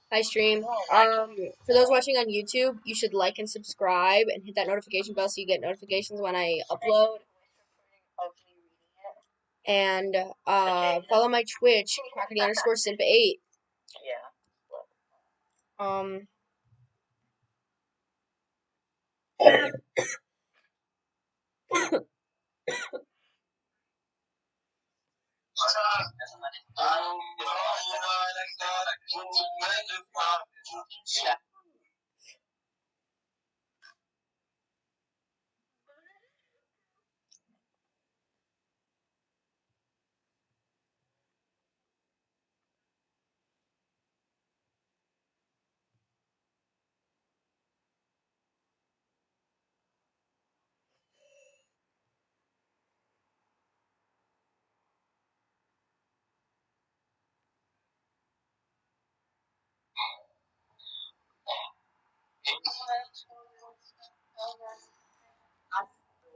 Hi, stream. For those watching on YouTube, you should like and subscribe and hit that notification bell so you get notifications when I upload. And follow my Twitch, Quackity_Simpa8. Um,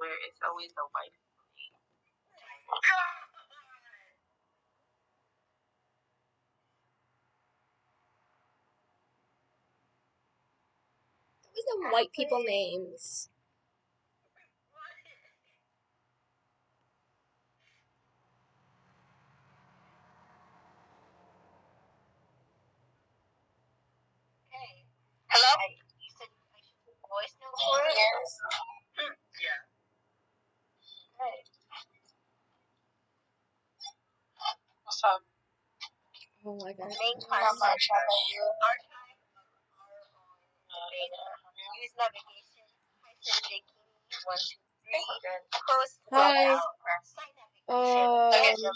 Where it's always the white. What's the white people names? Hello? You said I should put voice note for it? Yes. Yeah. Hey. What's up? Oh my god. Main concept archive beta. Use navigation. Hi, 1, 2, 3. Post. Hi. Site navigation.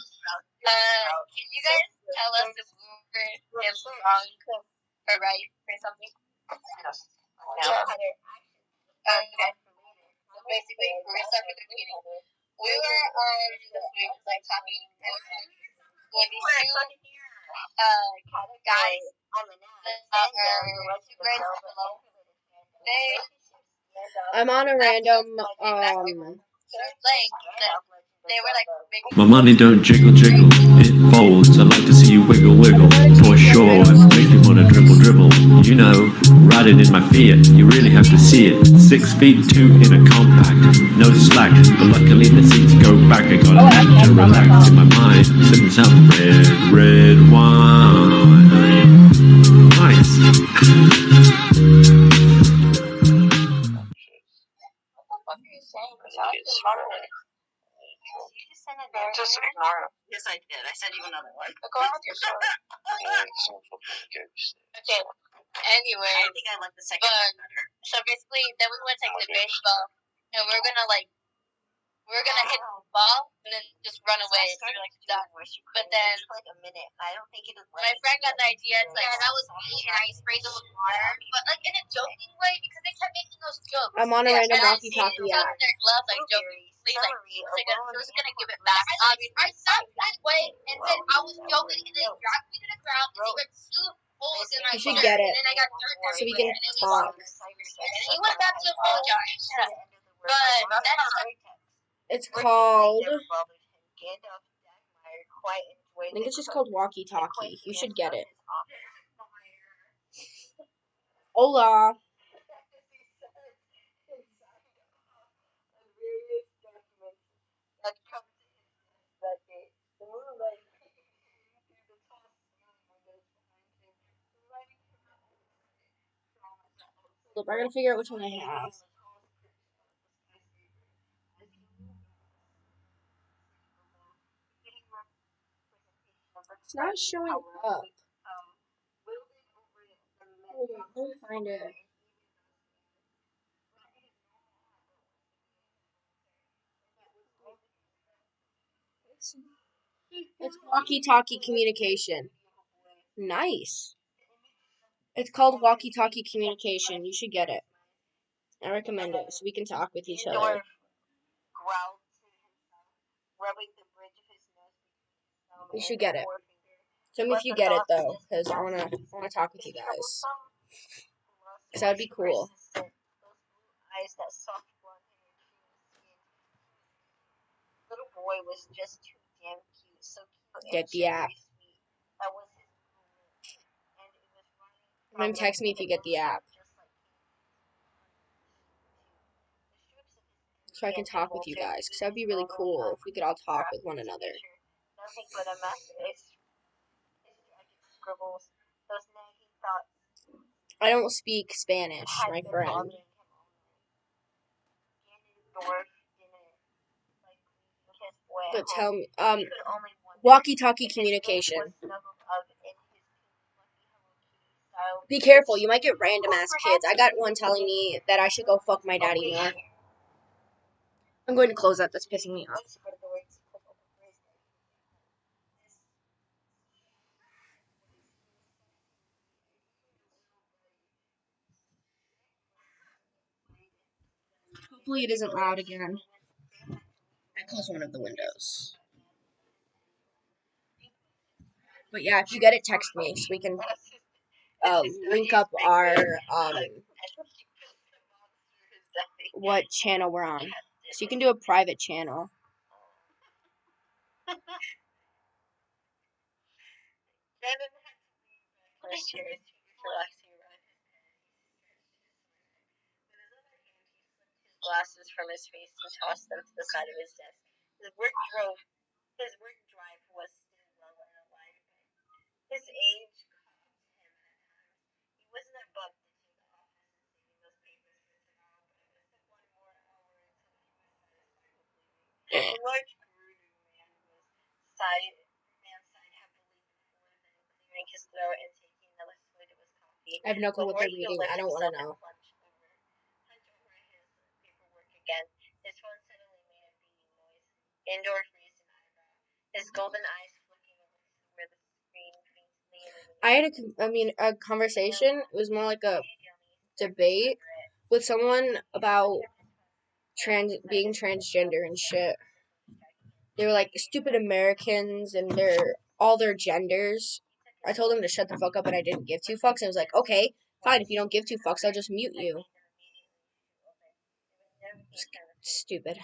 Can you guys tell us if Uber is wrong or right or something? Yes. No. Okay. So basically, we're stuck at the beginning. We were this week like talking with these two guys that are 2 grades below. I'm on a random, They were like My money don't jiggle jiggle, it folds. I like to see you wiggle wiggle, for sure. Make you wanna dribble dribble. You know, riding in my Fiat, you really have to see it. 6'2" in a compact, no slack. But luckily the seats go back. I got a habit to relax in my mind, sipping some red wine. Nice. Just ignore it. Yes, I did. I sent you another one. Go on with your story. Okay. Anyway, I think I like the second one better. So basically, then we went to take the baseball, and we're gonna hit the ball and then just run away. So we're like done. But then like a minute. I don't think it was. My friend got the idea. It's like that was me, and I sprayed them with water, but like in a joking way because they kept making those jokes. I'm on a random And I walkie-talkie took app. their glove like joking. Please, like he was gonna give it back. I stopped that way and said I was joking, and then dropped me to the ground, and he went two holes in my You should shirt, get it, and then I got dirt so we can talk. And he went back to apologize. But that's It's called, I think it's just called walkie-talkie. You should get it. Hola. Look, I gotta figure out which one I have. It's not showing up. Hold on, let me find it. It's walkie-talkie communication. Nice. It's called walkie-talkie communication. You should get it. I recommend it so we can talk with each other. You should get it. Tell me if you get it though, because I wanna talk with you guys. Cause that would be cool. Little boy was just too damn cute, so cute. Get the app. That was his and it was running And then text me if you get the app, so I can talk with you guys, because that would be really cool if we could all talk with one another. I don't speak Spanish, my friend. But tell me, walkie-talkie communication. Be careful, you might get random ass kids. I got one telling me that I should go fuck my daddy more. I'm going to close that, that's pissing me off. Hopefully it isn't loud again. I closed one of the windows. But yeah, if you get it, text me so we can link up our what channel we're on. So you can do a private channel. Glasses from his face and tossed them to the side of his desk. His work drive was still well and alive. His age caught him at times. He wasn't above ditching the office and saving those papers for tomorrow, but it was one more hour until he was satisfied with leaving. A large brooding sighed heavily before then clearing his throat and taking another swig of his coffee. I have no clue what they're reading. I don't want to know. Again. His phone suddenly made a beeping noise. Andor raised an eyebrow, his golden eyes flicking over the screen faintly illuminated. I had a conversation. It was more like a debate with someone about being transgender and shit. They were like stupid Americans and all their genders. I told them to shut the fuck up, and I didn't give two fucks. I was like, okay, fine. If you don't give two fucks, I'll just mute you. Stupid.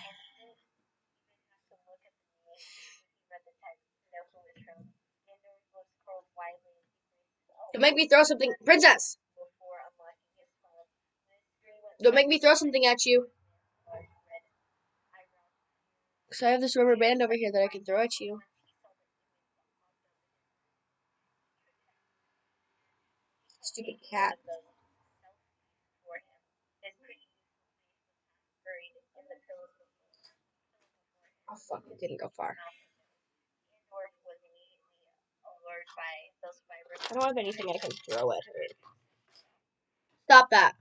Don't make me throw something, princess. Don't make me throw something at you. So I have this rubber band over here that I can throw at you. Stupid cat. Oh fuck, it didn't go far. I don't have anything I can throw at her. Stop that.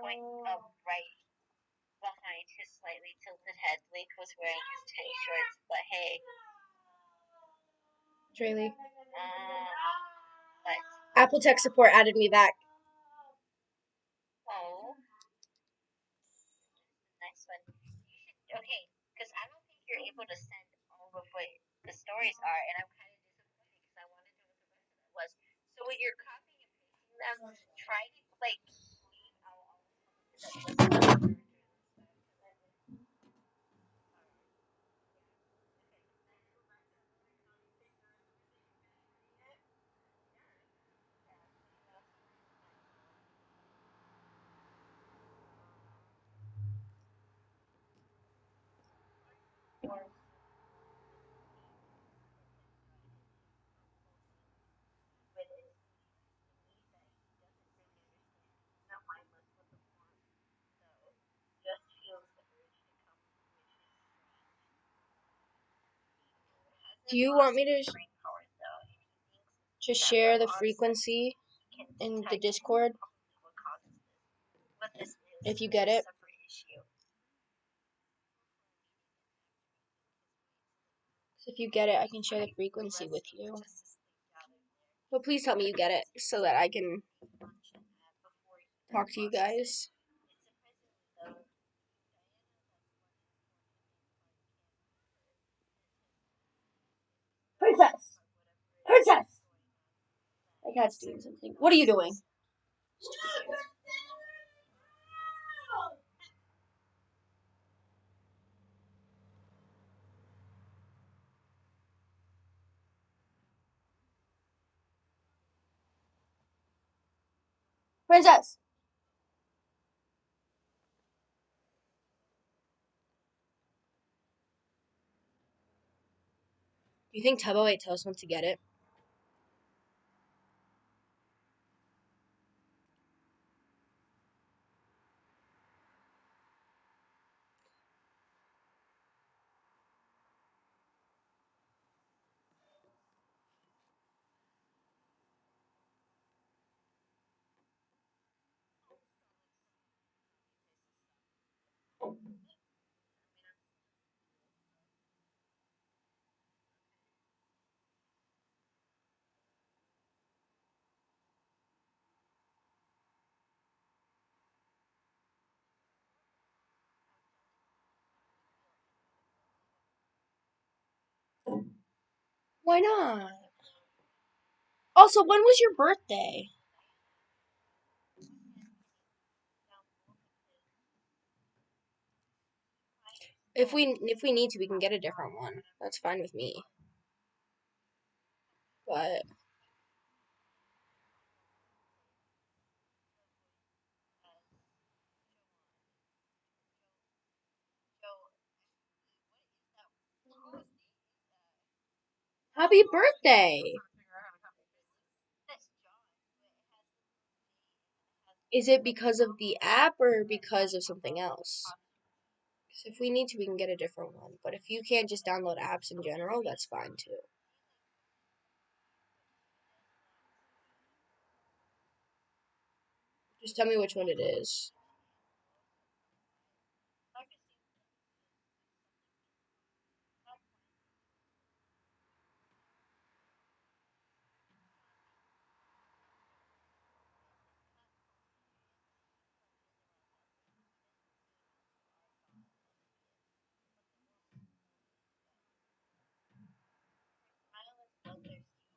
Point right behind his slightly tilted head. Link was wearing his tennis shorts, but hey. Draylee. But Apple Tech support added me back. oh, nice one. Okay, because I don't think you're able to send all of what the stories are, and I'm kind of disappointed because I wanted to know what the rest of it was. So when you're copying and pasting them, try to like leave out all of the Do you want me to share the frequency in the Discord? If you get it. So if you get it, I can share the frequency with you. But please tell me you get it so that I can talk to you guys. Princess! Princess! cat's doing something. What are you doing? Princess! Do you think Tubbo 8 Toast wants to get it? Why not? Also, when was your birthday? If we need to, we can get a different one. That's fine with me. But happy birthday! Is it because of the app or because of something else? 'Cause if we need to, we can get a different one. But if you can't just download apps in general, that's fine too. Just tell me which one it is.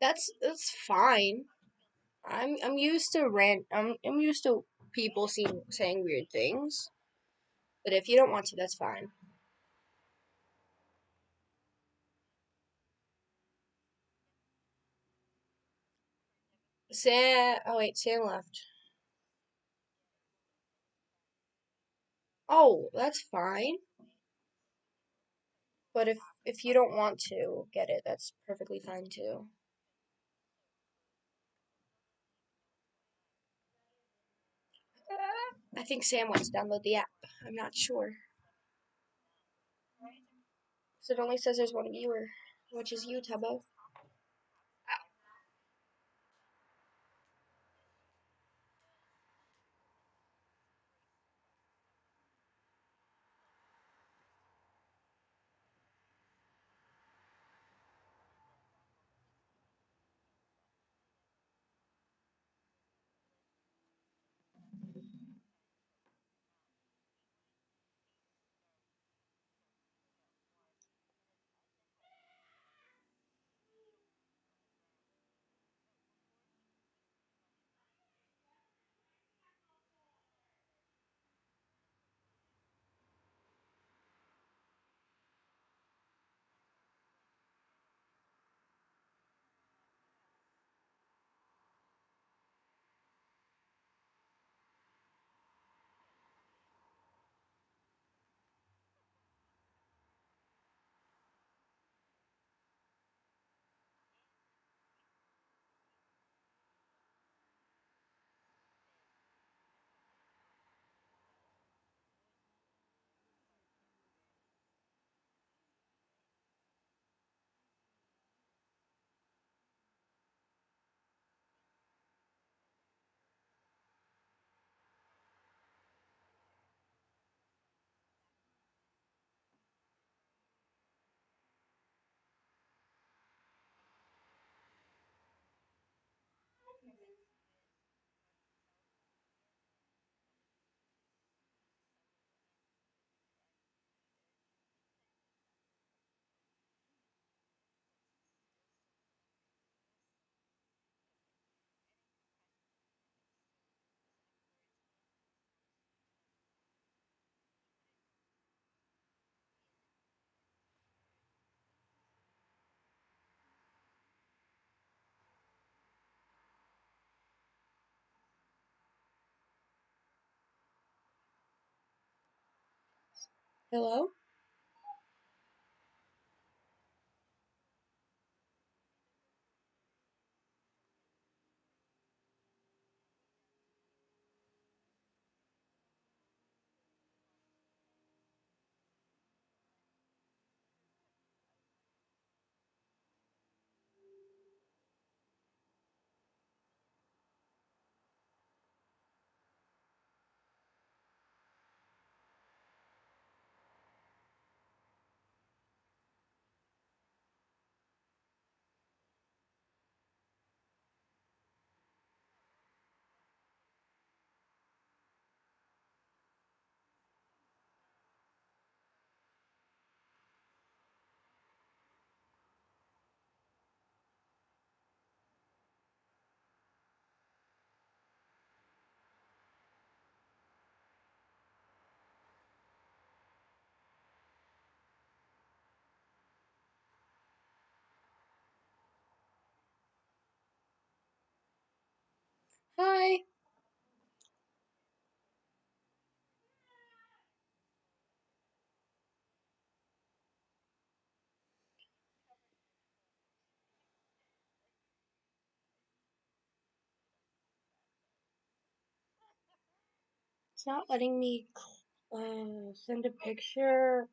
That's fine. I'm used to I'm used to people saying weird things. But if you don't want to, that's fine. Sam left. Oh, that's fine. But if you don't want to get it, that's perfectly fine too. I think Sam wants to download the app. I'm not sure. So it only says there's one viewer, which is you, Tubbo. Hello? Hi. It's not letting me send a picture.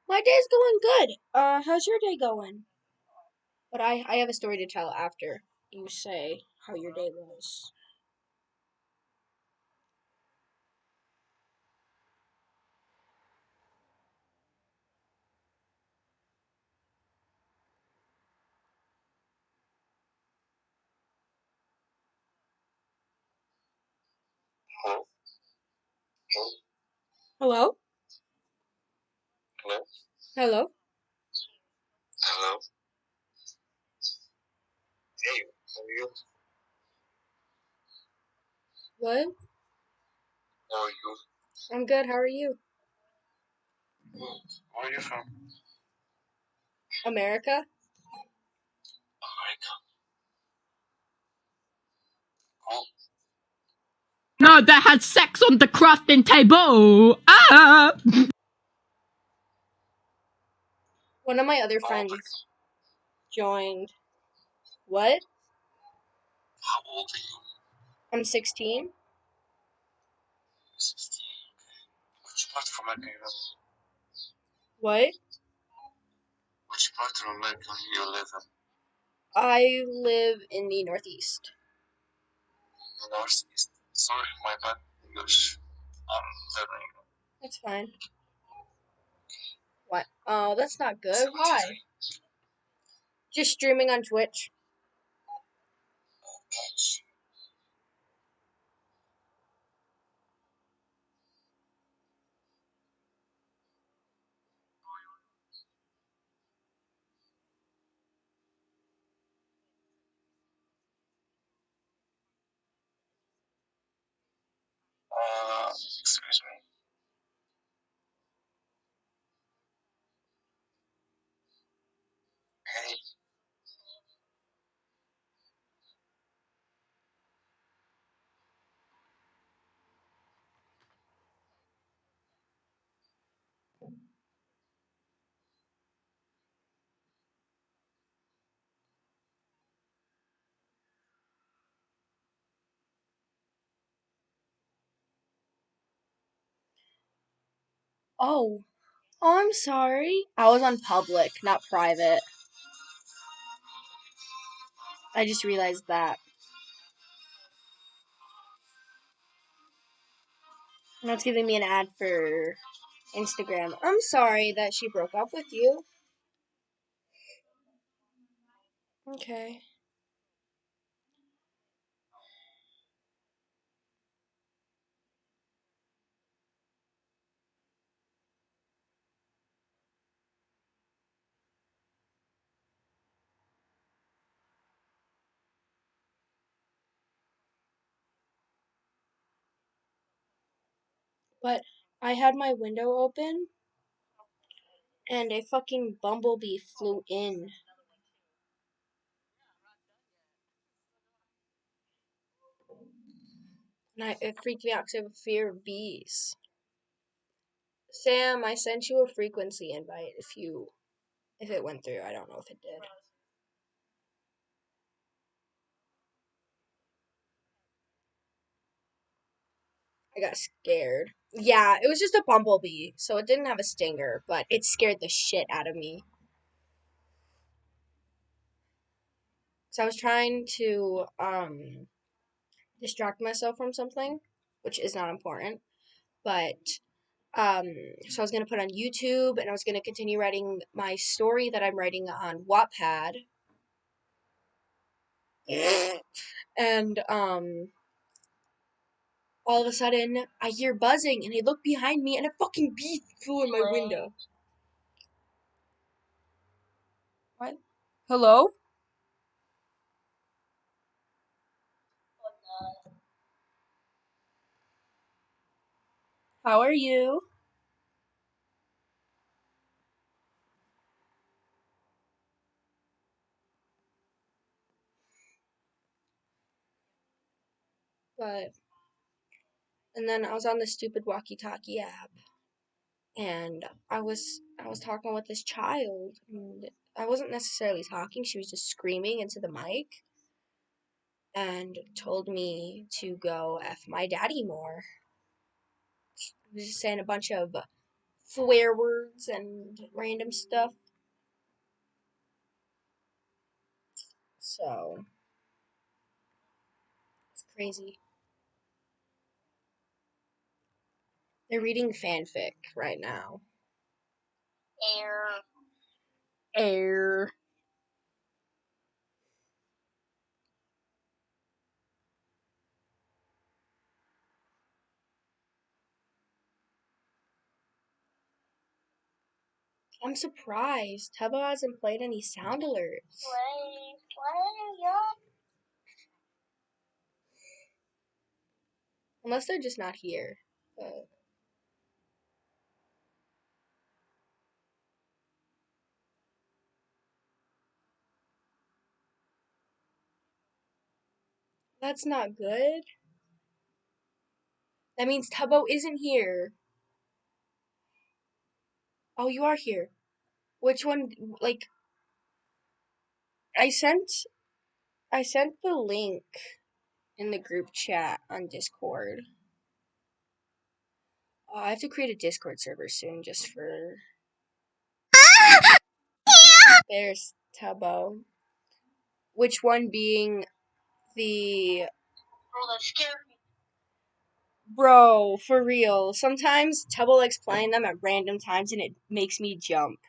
My day's going good. How's your day going? But I have a story to tell after you say how your day was. Hello? Hello? Hello? Hello? Hello? Hey, how are you? What? How are you? I'm good. How are you? Where are you from? America? America. Cool. No, they had sex on the crafting table. Ah! One of my other How old are friends joined. What? How old are you? I'm 16. 16. Which part of America you live in? What? Which part of America you live in? I live in the Northeast. Northeast. Sorry, my bad English. I'm learning. That's fine. What? Oh, that's not good. So what you Why? Just streaming on Twitch. say? Excuse me. Hey. Oh. Oh, I'm sorry. I was on public, not private. I just realized that. Now it's giving me an ad for Instagram. I'm sorry that she broke up with you. Okay. But I had my window open and a fucking bumblebee flew in. And it freaked me out because I have a fear of bees. Sam, I sent you a frequency invite if it went through. I don't know if it did. I got scared. Yeah, it was just a bumblebee, so it didn't have a stinger, but it scared the shit out of me. So I was trying to distract myself from something, which is not important. But so I was gonna put on YouTube, and I was gonna continue writing my story that I'm writing on Wattpad. And all of a sudden I hear buzzing, and I look behind me, and a fucking bee flew in my window. What? Hello? How are you? But and then I was on the stupid walkie-talkie app, and I was talking with this child, and I wasn't necessarily talking, she was just screaming into the mic and told me to go F my daddy more. I was just saying a bunch of swear words and random stuff. So it's crazy. They're reading fanfic right now. Air. I'm surprised. Tubbo hasn't played any sound alerts. Unless they're just not here. But that's not good. That means Tubbo isn't here. Oh, you are here. Which one? Like, I sent I sent the link in the group chat on Discord. I have to create a Discord server soon just for. There's Tubbo. Which one being the. Bro, that scared me. Bro, for real. Sometimes Tubbo likes playing them at random times, and it makes me jump.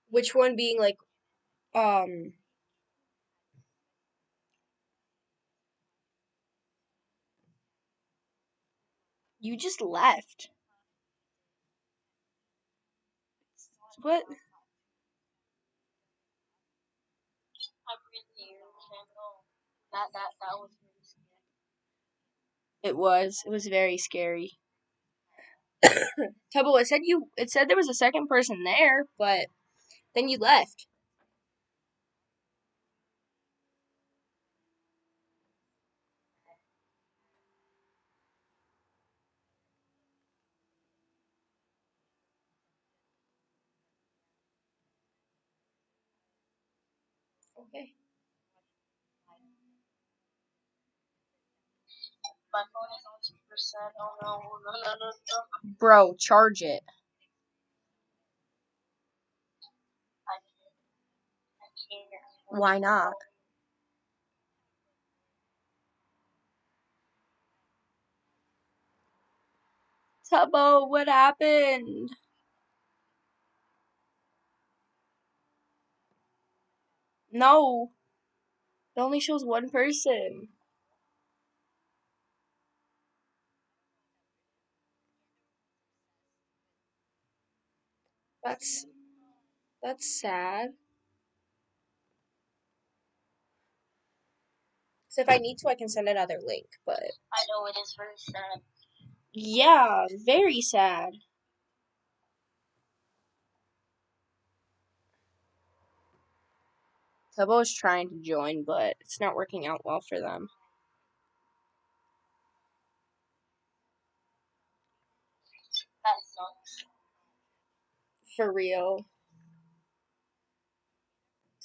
Which one being like, um. You just left. What? I breathed the air. That was really scary. It was. It was very scary. Tubbo, it said there was a second person there, but then you left. Okay. My phone is on 2%. Oh no. Bro, charge it. I can't. Why not? Tubbo, what happened? No. It only shows one person. That's that's sad. So if I need to, I can send another link, but I know it is very sad. yeah, very sad. Tubbo is trying to join, but it's not working out well for them. That sucks. For real.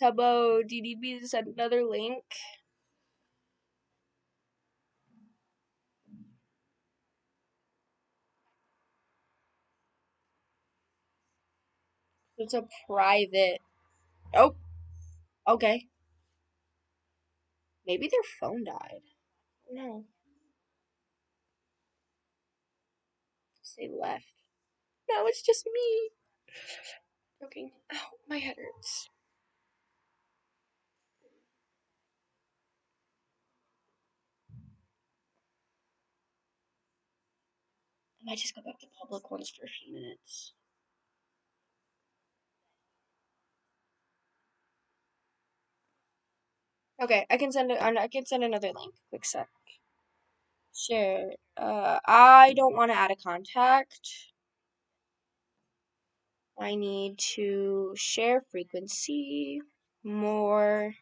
Tubbo, DDB sent another link. It's a private. Oh, okay. Maybe their phone died. No. They left. No, it's just me. Okay. Ow, my head hurts. I might just go back to public ones for a few minutes. Okay, I can send another link. Quick sec. Share. I don't want to add a contact. I need to share frequency. More.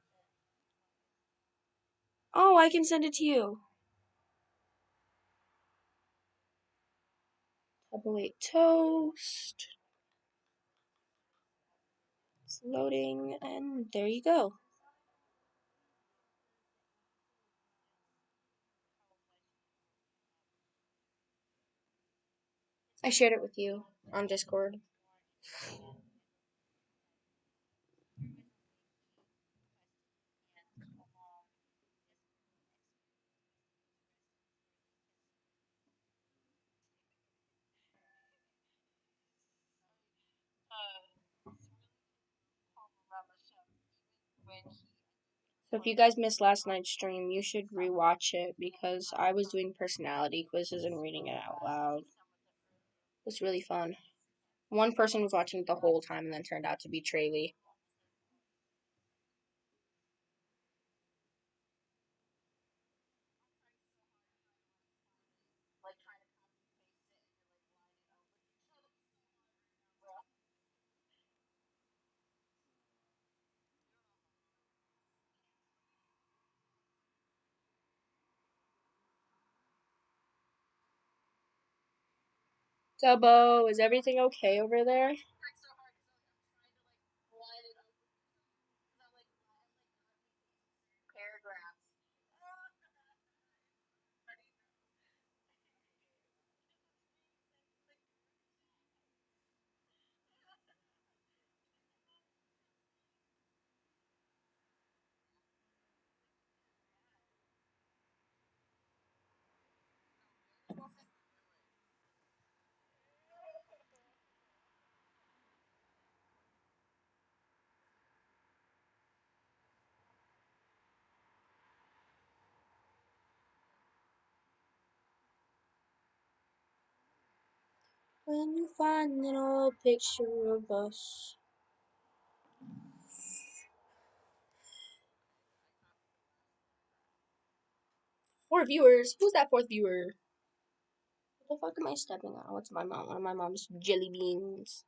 Oh, I can send it to you. Double eight toast. It's loading, and there you go. I shared it with you on Discord. So if you guys missed last night's stream, you should rewatch it because I was doing personality quizzes and reading it out loud. It was really fun. One person was watching it the whole time and then turned out to be Traylee. Dubbo, is everything okay over there? When you find an old picture of us. 4 viewers? Who's that 4th viewer? What the fuck am I stepping on? What's my mom? One of my mom's jelly beans.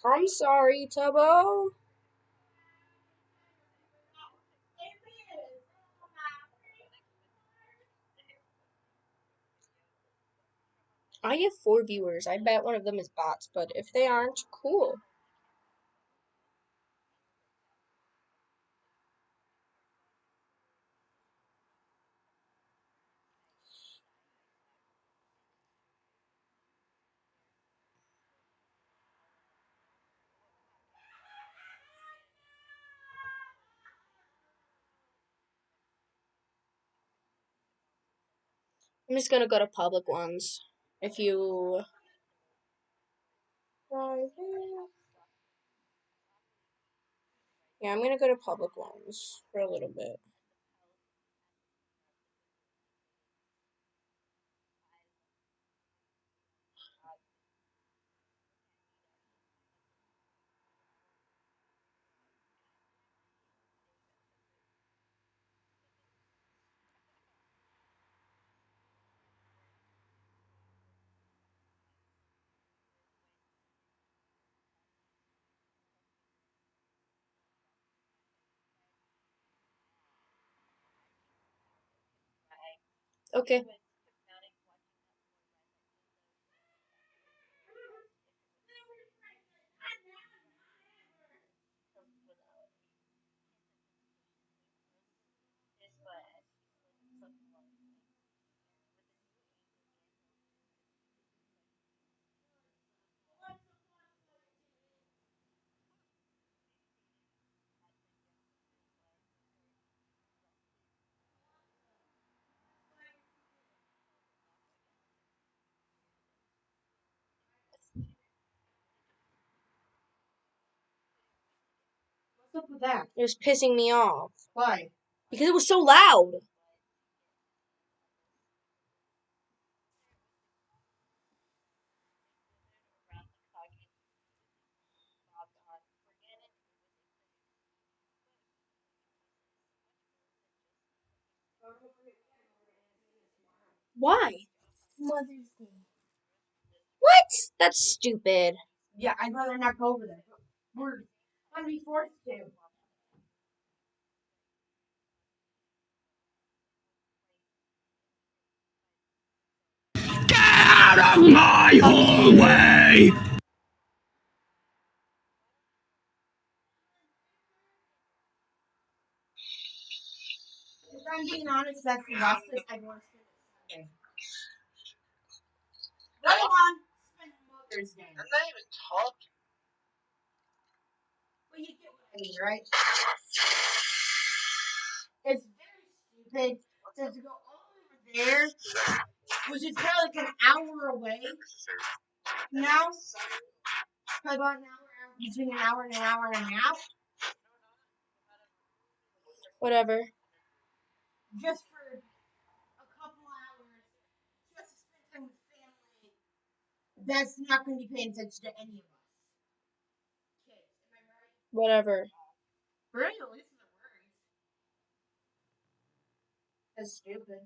I'm sorry, Tubbo. I have 4 viewers. I bet one of them is bots, but if they aren't, cool. I'm just gonna go to public ones. If you... Yeah, I'm gonna go to public ones for a little bit. Okay. What's up with that? It was pissing me off. Why? Because it was so loud. Why? Mother's Day. What? That's stupid. Yeah, I'd rather not go over there. We're gonna be forced to. Get out of my hallway! If I'm being honest, that's the lastest I want to spend this Sunday. Let alone spend Mother's Day. I'm not even talking. But you get what I mean, right? It's very stupid to go all over there, which is probably like an hour away. Now, probably about an hour, between an hour and a half. Whatever. Just for a couple hours, just to spend time with family. That's not going to be paying attention to any of us. Kids, am I right? Whatever. Really? This is the worries. That's stupid.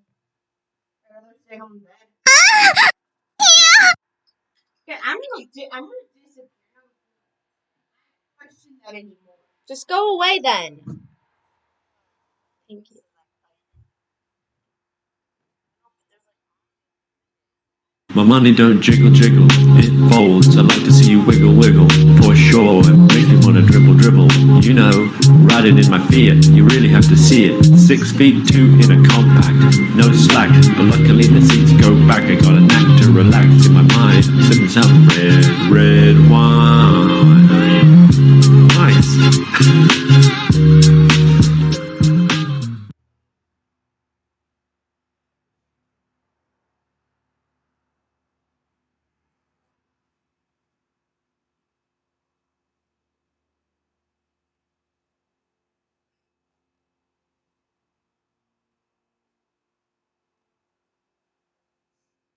I'd rather stay home in bed. Okay, I'm gonna disappear. I don't question that anymore. Just go away then. Thank you. My money don't jiggle jiggle, it folds. I like to see you wiggle wiggle, for sure. Make me wanna dribble dribble. You know, riding in my Fiat, you really have to see it. 6 feet 2 in a compact, no slack. But luckily the seats go back. I got a knack to relax in my mind, sipping some red wine. Nice.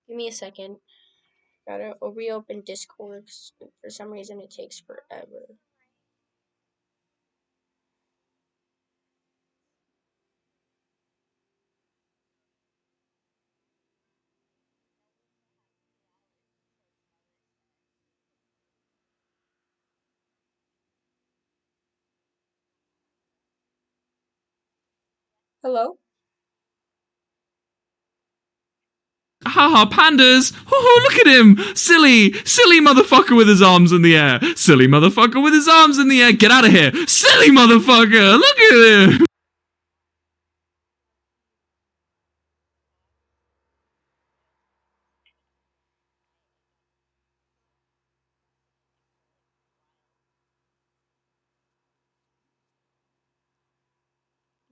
Give me a second. Gotta reopen Discord. For some reason, it takes forever. Hello? Haha, pandas. Look at him. Silly motherfucker with his arms in the air. Silly motherfucker with his arms in the air. Get out of here. Silly motherfucker. Look at him.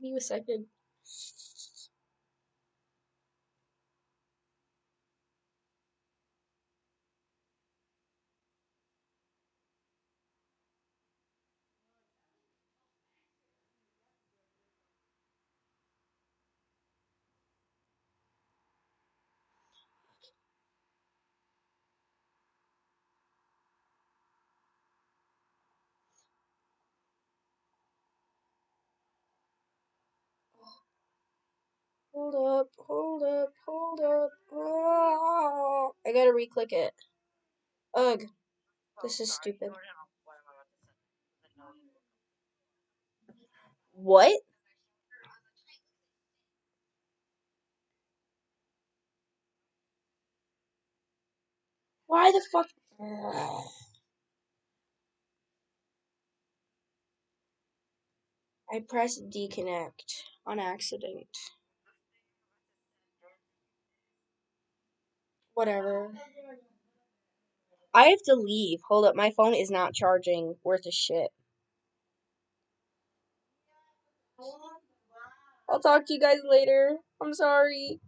Give me a second. Hold up. Oh, I gotta re-click it. Ugh. This is stupid. What? Why the fuck? I pressed deconnect on accident. Whatever. I have to leave. Hold up, my phone is not charging. Worth a shit. I'll talk to you guys later. I'm sorry.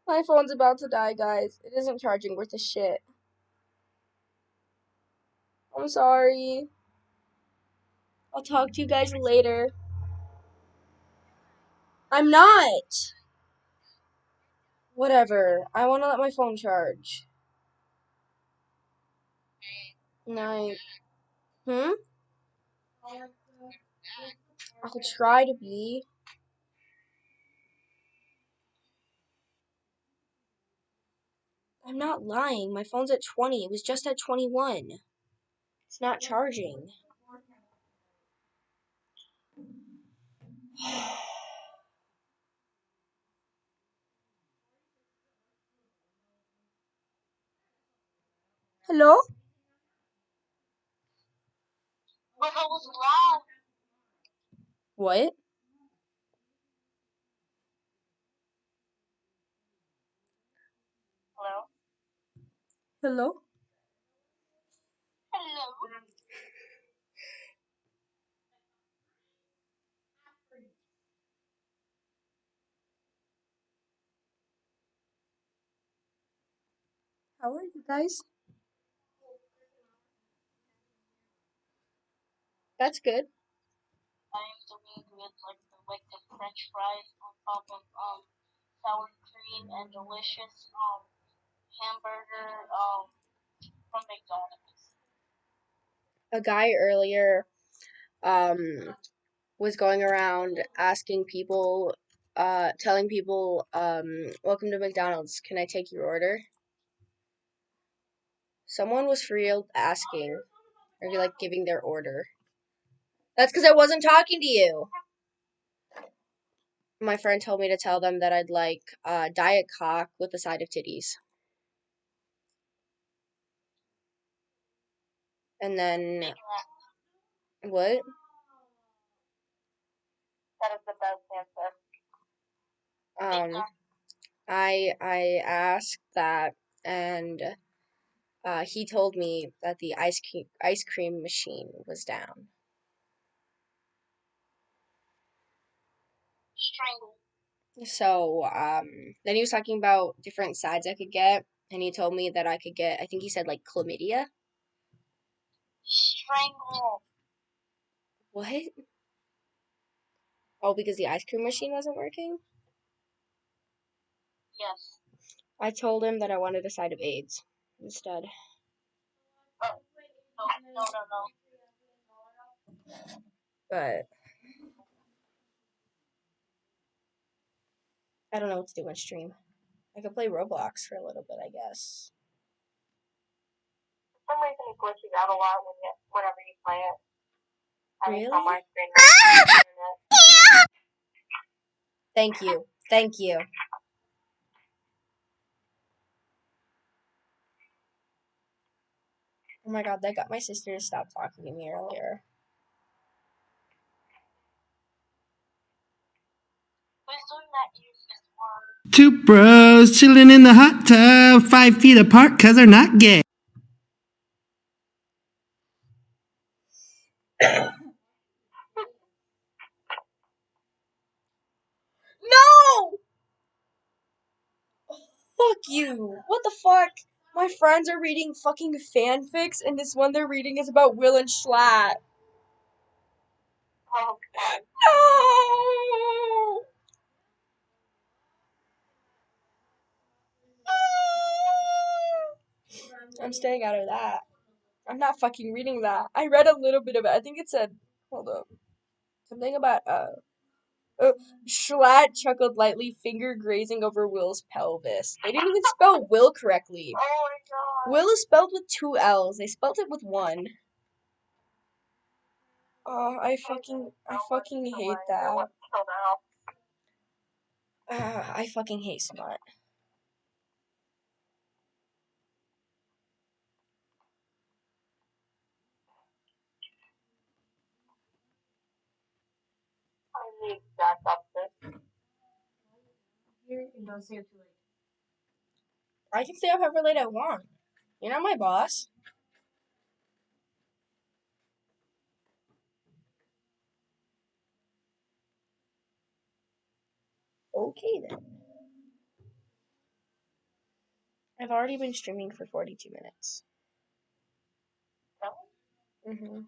My phone's about to die, guys. It isn't charging worth a shit. I'm sorry. I'll talk to you guys later. I'm not. Whatever. I want to let my phone charge. Night. Hmm? I'll try to be. I'm not lying. My phone's at 20. It was just at 21. It's not charging. Hello? But I was loud. What? Hello? Hello? Hello? How are you guys? That's good. I'm doing with like the French fries on top of sour cream and delicious hamburger from McDonald's. A guy earlier was going around asking people, telling people, welcome to McDonald's. Can I take your order? Someone was for real asking, or like giving their order. That's because I wasn't talking to you. My friend told me to tell them that I'd like Diet Coke with a side of titties. And then, what? That is the best answer. I asked that, and he told me that the ice cream machine was down. Strangle. So then he was talking about different sides I could get, and he told me that I could get, I think he said like chlamydia. Strangle. What? Oh, because the ice cream machine wasn't working? Yes. I told him that I wanted a side of AIDS instead. Oh. No. But I don't know what to do on stream. I could play Roblox for a little bit, I guess. For some reason it glitches out a lot whenever you play it. Really? On my screen. Thank you. Thank you. Oh my god, that got my sister to stop talking to me earlier. Who's doing that useless work? Two bros chilling in the hot tub, 5 feet apart cause they're not gay. No! Fuck you. What the fuck? My friends are reading fucking fanfics, and this one they're reading is about Will and Schlatt. Oh, God. No! I'm staying out of that. I'm not fucking reading that. I read a little bit of it. I think it said, hold up, something about Schlatt chuckled lightly, finger grazing over Will's pelvis. They didn't even spell Will correctly. Oh, my God. Will is spelled with 2 L's. They spelled it with 1. Oh, I fucking hate that. I fucking hate smut. I need that something. I can stay up however late I want. You're not my boss. Okay then. I've already been streaming for 42 minutes. Mm-hmm.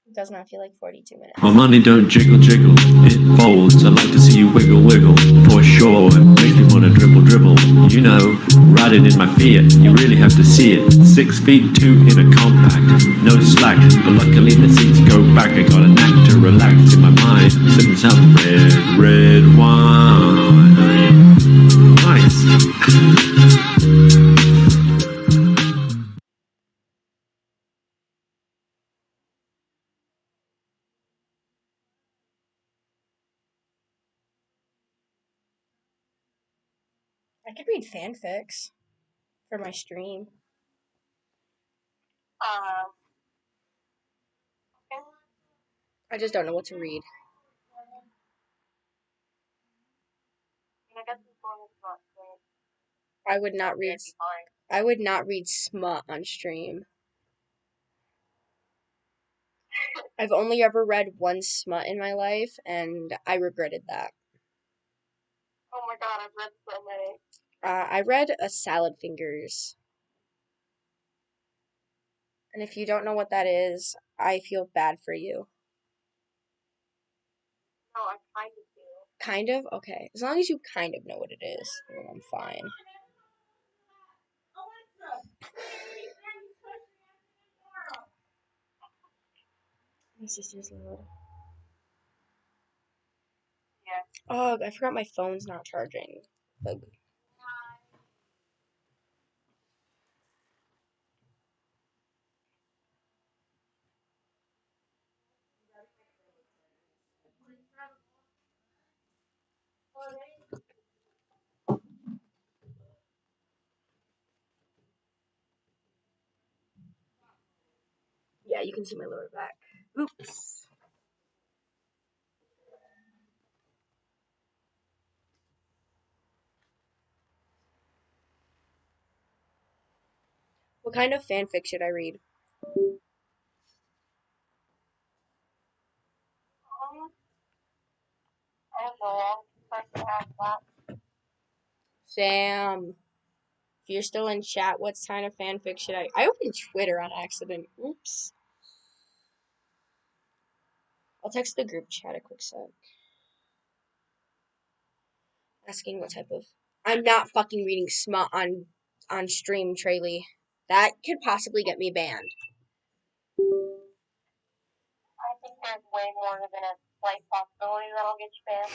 It does not feel like 42 minutes. My money don't jiggle jiggle, it folds. I like to see you wiggle wiggle, for sure. Make me wanna dribble dribble. You know, riding in my Fiat, you really have to see it. 6 feet 2 in a compact, no slack. But luckily the seats go back. I got a knack to relax in my mind, sipping some red wine. Nice. I could read fanfics for my stream. I just don't know what to read. I guess this one is not great. I would not read. I would not read smut on stream. I've only ever read one smut in my life, and I regretted that. Oh my God, I've read so many. I read a Salad Fingers, and if you don't know what that is, I feel bad for you. No, I kind of do. Kind of? Okay. As long as you kind of know what it is, then I'm fine. My sister's loud. Yeah. Oh, I forgot my phone's not charging. Ugh. Yeah, you can see my lower back. Oops. What kind of fanfic should I read? I don't know. I can have that. Sam, if you're still in chat, what kind of fanfic should I opened Twitter on accident. Oops. I'll text the group chat a quick sec. Asking what type of. I'm not fucking reading smut on stream, Traylee. That could possibly get me banned. I think there's way more than a slight possibility that'll get you banned.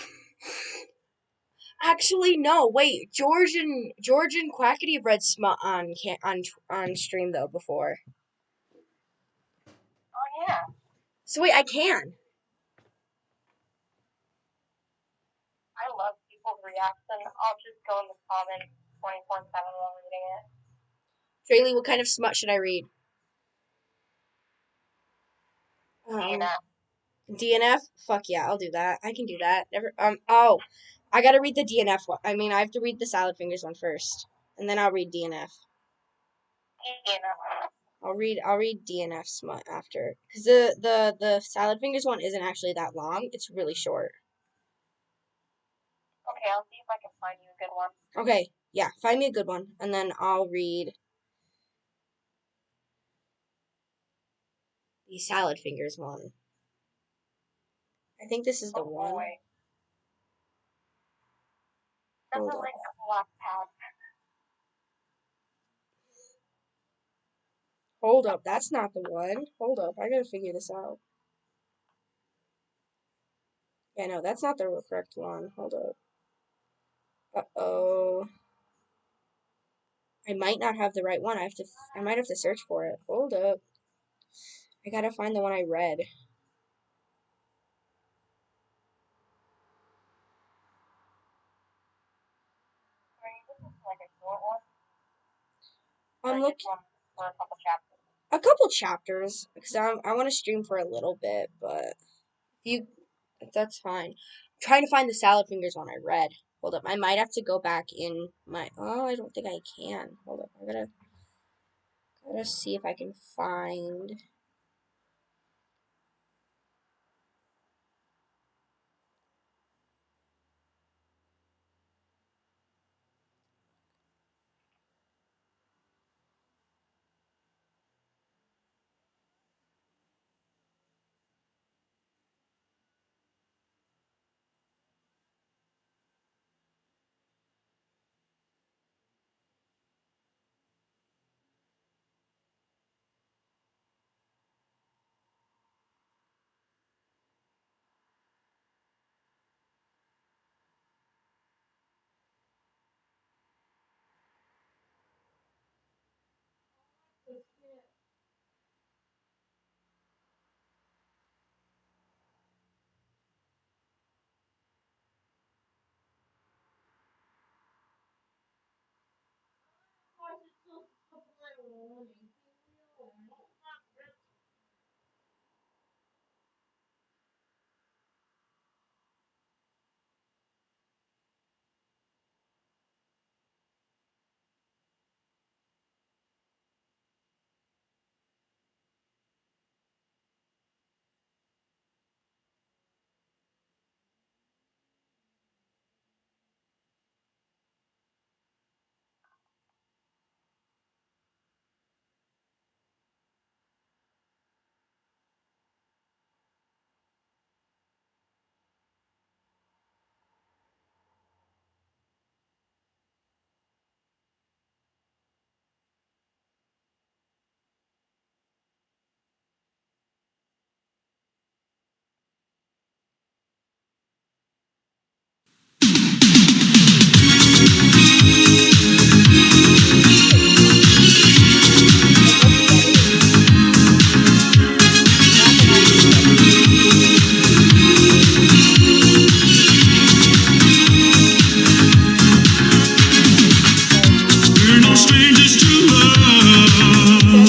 Actually, no. Wait, George and Quackity have read smut on stream though before. Oh yeah. So wait, I can. reaction, I'll just go in the comments 24/7 while reading it. Traylee, what kind of smut should I read? DNF? Fuck yeah, I'll do that. I can do that. Oh, I gotta read the DNF one. I mean, I have to read the Salad Fingers one first, and then I'll read DNF. I'll read DNF smut after, because the Salad Fingers one isn't actually that long. It's really short. Okay, I'll see if I can find you a good one. Okay, yeah, find me a good one, and then I'll read the Salad Fingers one. I think this is the one. Boy. That's a link to Wattpad. Hold up, that's not the one. Hold up, I gotta figure this out. Yeah, no, that's not the correct one. Hold up. Uh-oh. I might not have the right one. I might have to search for it. Hold up. I gotta find the one I read. Like a short one? I'm looking for a couple chapters. a couple chapters because I want to stream for a little bit, but that's fine. I'm trying to find the Salad Fingers one I read. Hold up, I might have to go back in my. Oh, I don't think I can. Hold up, I gotta see if I can find. We're no strangers to love.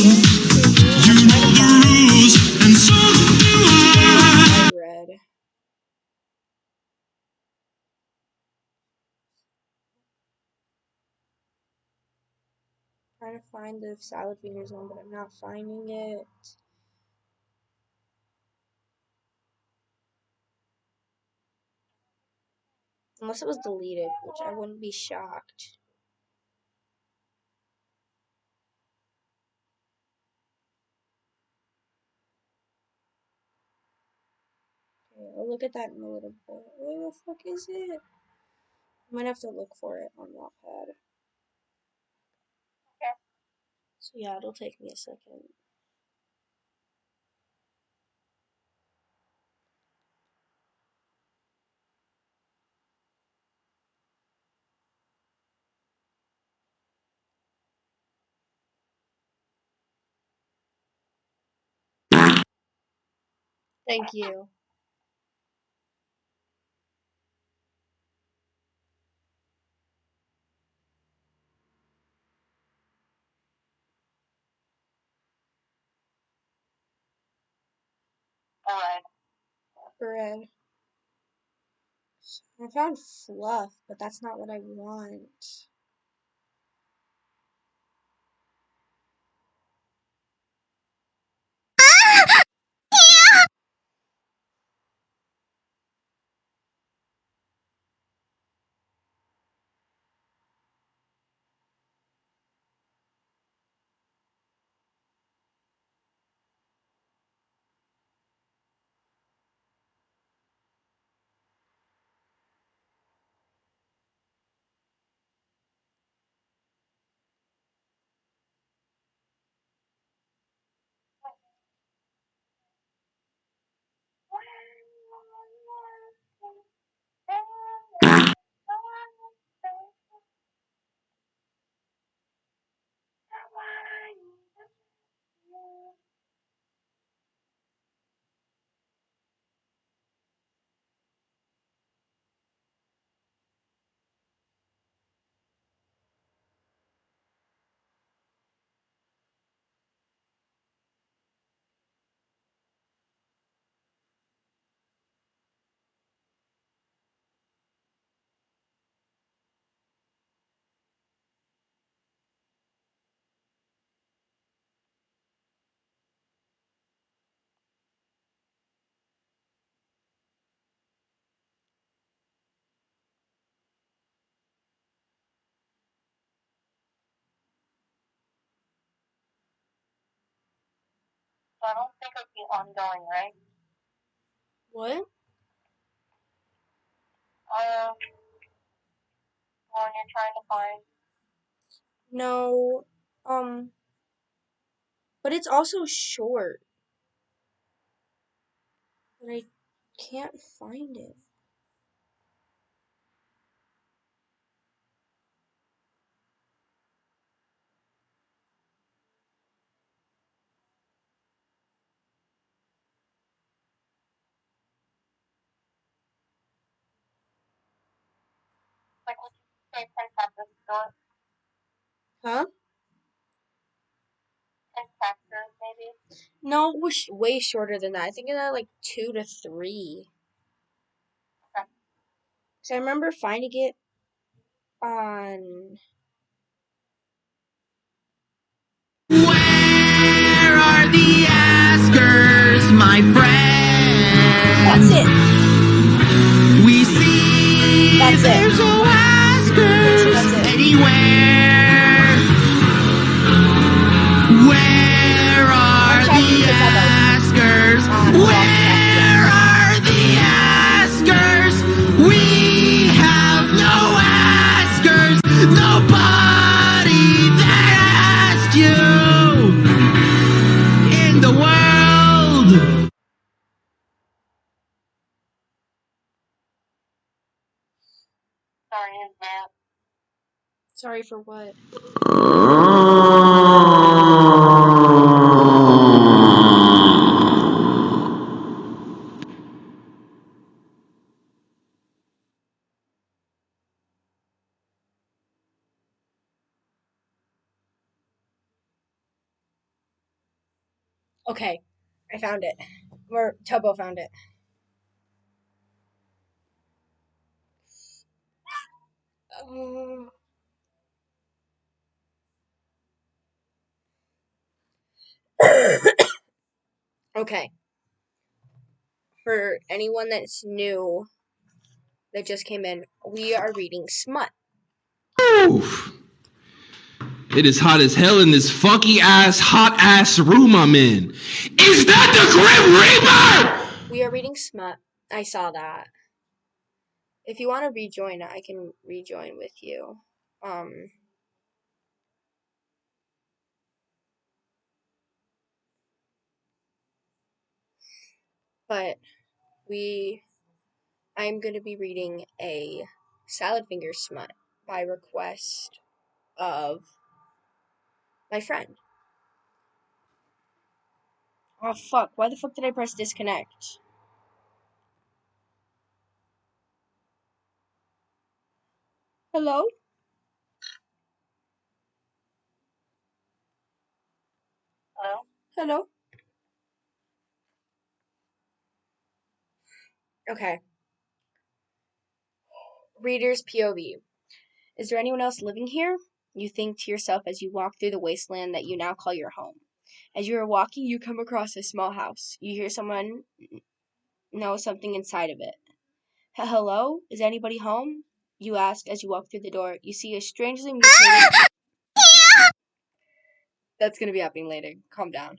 You know the rules, and so do I. Read. Trying to find the Salad Fingers one, but I'm not finding it. Unless it was deleted, which I wouldn't be shocked. Okay, I'll look at that in a little bit. Where the fuck is it? I might have to look for it on Wattpad. Okay. So yeah, it'll take me a second. Thank you. Alright. Bread. I found fluff, but that's not what I want. So I don't think it'll be ongoing, right? What? When you're trying to find. No. But it's also short. But I can't find it. Like, would you say 10 chapters short? Huh? 10 chapters, maybe? No, it was way shorter than that. I think it had like 2 to 3. Okay. So I remember finding it on. Where are the askers, my That's friend? it. We see That's it. there's no askers That's it. anywhere. Where are Chapter the six, I thought. askers? Wrong Where are the askers? We have no askers. Nobody that asked you in the world. Sorry, is that? Sorry for what? Okay, I found it. Or Tobo found it. Um, okay. For anyone that's new, that just came in, we are reading Smut. Oof. It is hot as hell in this funky ass, hot ass room I'm in. Is that the Grim Reaper? We are reading Smut. I saw that. If you want to rejoin, I can rejoin with you. But I'm going to be reading a Salad Finger Smut by request of my friend. Oh fuck, why the fuck did I press disconnect? Hello? Hello? Hello? Okay. Reader's POV. Is there anyone else living here? You think to yourself as you walk through the wasteland that you now call your home. As you are walking, you come across a small house. You hear someone know something inside of it. Hello? Is anybody home? You ask as you walk through the door. You see a strangely mutated... That's gonna be happening later. Calm down.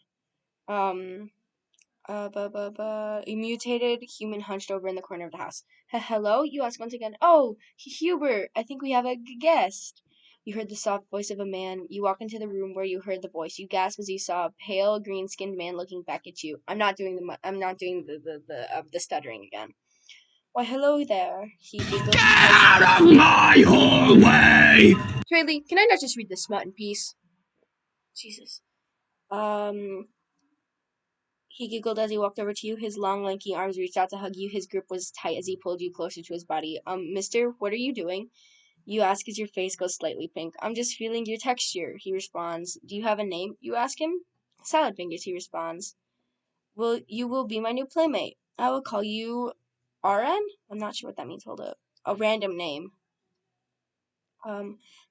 A mutated human hunched over in the corner of the house. Hello? You ask once again. Oh, Hubert, I think we have a guest. You heard the soft voice of a man. You walk into the room where you heard the voice. You gasp as you saw a pale, green-skinned man looking back at you. I'm not doing the stuttering again. Why, hello there. He giggled. Get Out of my hallway! Traley, can I not just read this smut in peace? Jesus. He giggled as he walked over to you. His long, lanky arms reached out to hug you. His grip was tight as he pulled you closer to his body. Mister, what are you doing? You ask as your face goes slightly pink. I'm just feeling your texture, he responds. Do you have a name? You ask him. Salad Fingers, he responds. Well, you will be my new playmate. I will call you RN? I'm not sure what that means. Hold up. A random name.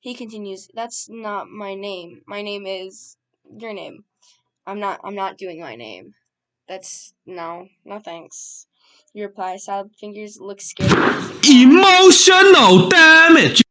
He continues, that's not my name. My name is your name. I'm not doing my name. That's no thanks. You reply, Salad Fingers looks scared. Emotional damage!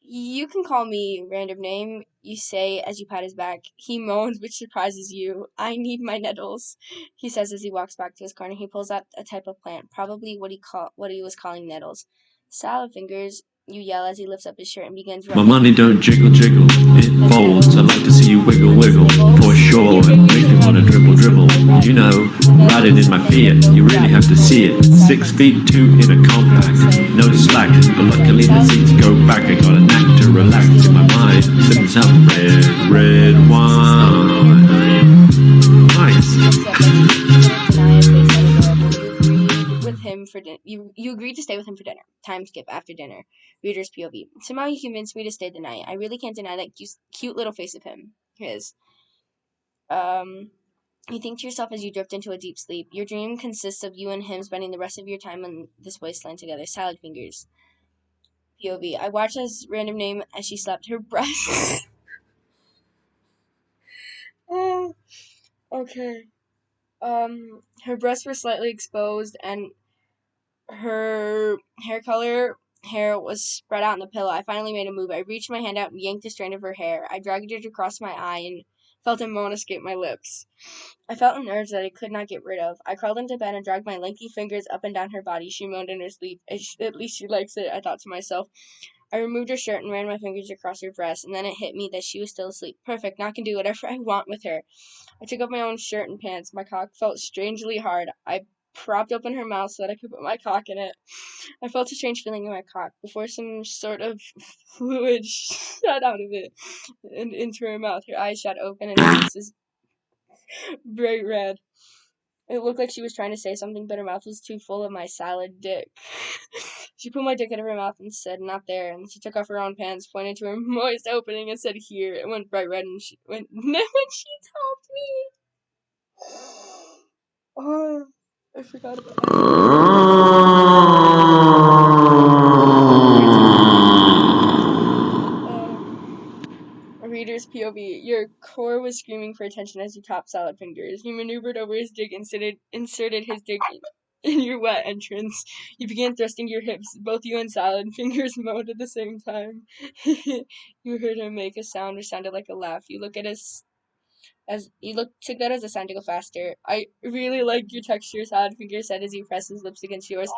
You can call me random name, you say as you pat his back. He moans, which surprises you. I need my nettles, he says as he walks back to his corner. He pulls out a type of plant, probably what he was calling nettles. Salad Fingers, you yell as he lifts up his shirt and begins My rubbing. money don't jiggle jiggle, it folds. I like to see you wiggle wiggle, for sure. Make me wanna dribble dribble. You know, riding in my Fiat, you really have to see it. 6 feet 2 in a compact, no slack. But luckily the seats go back. I got a knack to relax in my mind, sipping some red wine. Nice. You agreed to stay with him for dinner. Time skip after dinner. Reader's POV. Somehow you convinced me to stay the night. I really can't deny that cute little face of his. You think to yourself as you drift into a deep sleep. Your dream consists of you and him spending the rest of your time on this wasteland together. Salad Fingers. POV. I watched as random name as she slapped her breast. Oh, okay. Her breasts were slightly exposed and her hair was spread out on the pillow. I finally made a move. I reached my hand out and yanked a strand of her hair. I dragged it across my eye and felt a moan escape my lips. I felt an urge that I could not get rid of. I crawled into bed and dragged my lanky fingers up and down her body. She moaned in her sleep. At least she likes it, I thought to myself. I removed her shirt and ran my fingers across her breast, and then it hit me that she was still asleep. Perfect, now I can do whatever I want with her. I took off my own shirt and pants. My cock felt strangely hard. I propped open her mouth so that I could put my cock in it. I felt a strange feeling in my cock before some sort of fluid shot out of it and into her mouth. Her eyes shot open and her face was bright red. It looked like she was trying to say something, but her mouth was too full of my salad dick. She put my dick out of her mouth and said, not there. And she took off her own pants, pointed to her moist opening, and said, here. It went bright red and she went, when she topped me. Oh, I forgot about Reader's POV. Your core was screaming for attention as you topped Salad Fingers. You maneuvered over his dick and inserted his dick in your wet entrance. You began thrusting your hips. Both you and Salad Fingers moaned at the same time. You heard him make a sound which sounded like a laugh. You took that as a sign to go faster. I really like your texture, Salad Fingers said as he pressed his lips against yours.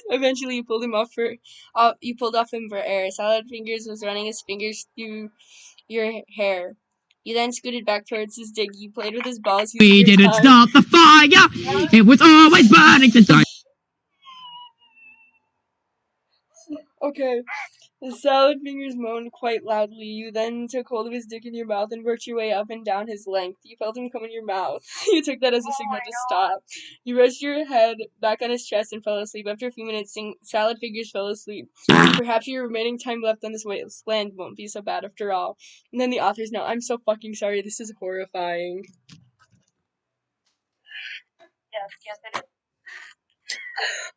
Eventually, you pulled off him for air. Salad Fingers was running his fingers through your hair. You then scooted back towards his dick. You played with his balls. We didn't start the fire. It was always burning to die. Okay. The Salad Fingers moaned quite loudly. You then took hold of his dick in your mouth and worked your way up and down his length. You felt him come in your mouth. You took that as a signal to stop. You rested your head back on his chest and fell asleep. After a few minutes, Salad Fingers fell asleep. Perhaps your remaining time left on this wasteland won't be so bad after all. And then the author's note. I'm so fucking sorry. This is horrifying. Yes, it is.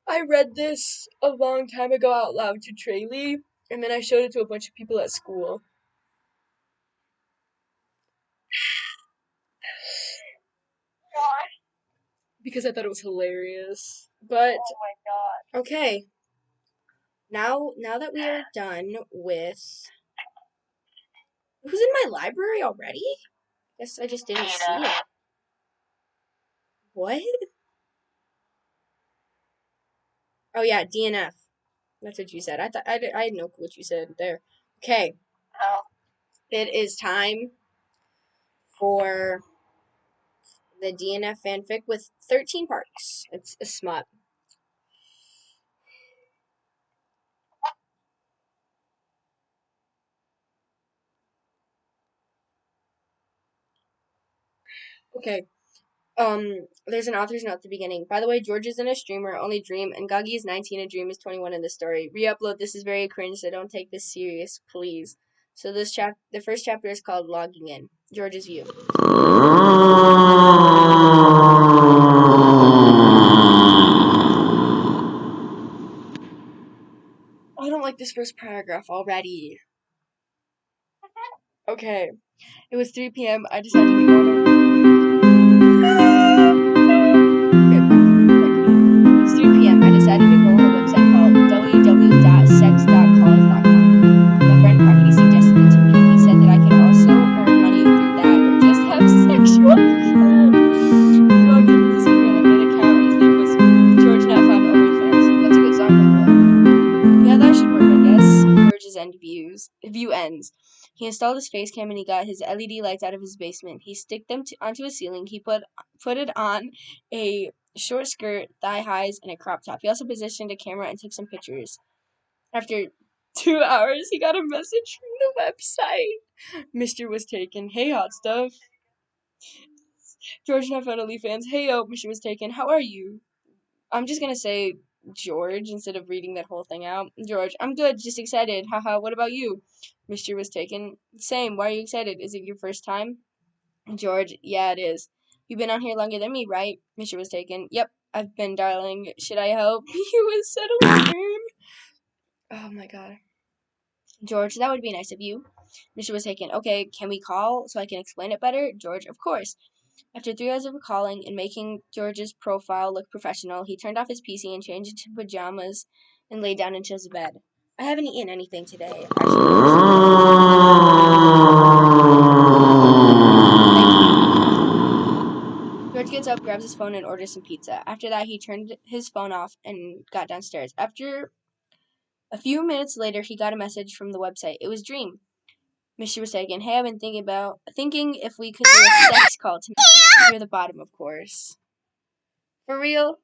I read this a long time ago out loud to Traylee, and then I showed it to a bunch of people at school. Because I thought it was hilarious. But Oh my god. okay. Now that we are done with who's in my library already? Guess I just didn't see it. What? Oh yeah, DNF. That's what you said. I thought I had no clue what you said there. Okay. Oh. It is time for the DNF fanfic with 13 parts. It's a smut. Okay. There's an author's note at the beginning. By the way, George isn't a streamer, only Dream, and Gagi is 19 and Dream is 21 in the story. Re-upload, this is very cringe, so don't take this serious, please. So the first chapter is called Logging In. George's view. I don't like this first paragraph already. Okay. It was 3 p.m. I decided to go on It's 3 p.m. I decided to go on a website called www.sex.college.com. My friend Carmody suggested it to me. He said that I could also earn money through that or just have sexual fun. He logged into this random account. His name was George Not Found OnlyFans. That's a good song, by the way. Yeah, that should work, I guess. George's view ends. He installed his face cam and he got his LED lights out of his basement. He sticked them onto his ceiling. He put it on a short skirt, thigh highs, and a crop top. He also positioned a camera and took some pictures. After 2 hours, he got a message from the website. Mr. was taken. Hey, hot stuff. George Not Found OnlyFans. Hey, yo, Mr. was taken. How are you? I'm just gonna say George instead of reading that whole thing out. George, I'm good, just excited. Haha, what about you? Mr. was taken. Same, why are you excited? Is it your first time? George, yeah, it is. You've been on here longer than me, right? Mr. was taken. Yep, I've been, darling. Should I help? He was settling soon. Oh my god. George, that would be nice of you. Mr. was taken. Okay, can we call so I can explain it better? George, of course. After 3 hours of calling and making George's profile look professional, he turned off his PC and changed into pajamas and lay down into his bed. I haven't eaten anything today. George gets up, grabs his phone, and orders some pizza. After that, he turned his phone off and got downstairs. After a few minutes later, he got a message from the website. It was Dream. Mr. was taken. Hey, I've been thinking if we could do a sex call tonight. Near the bottom, of course. For real?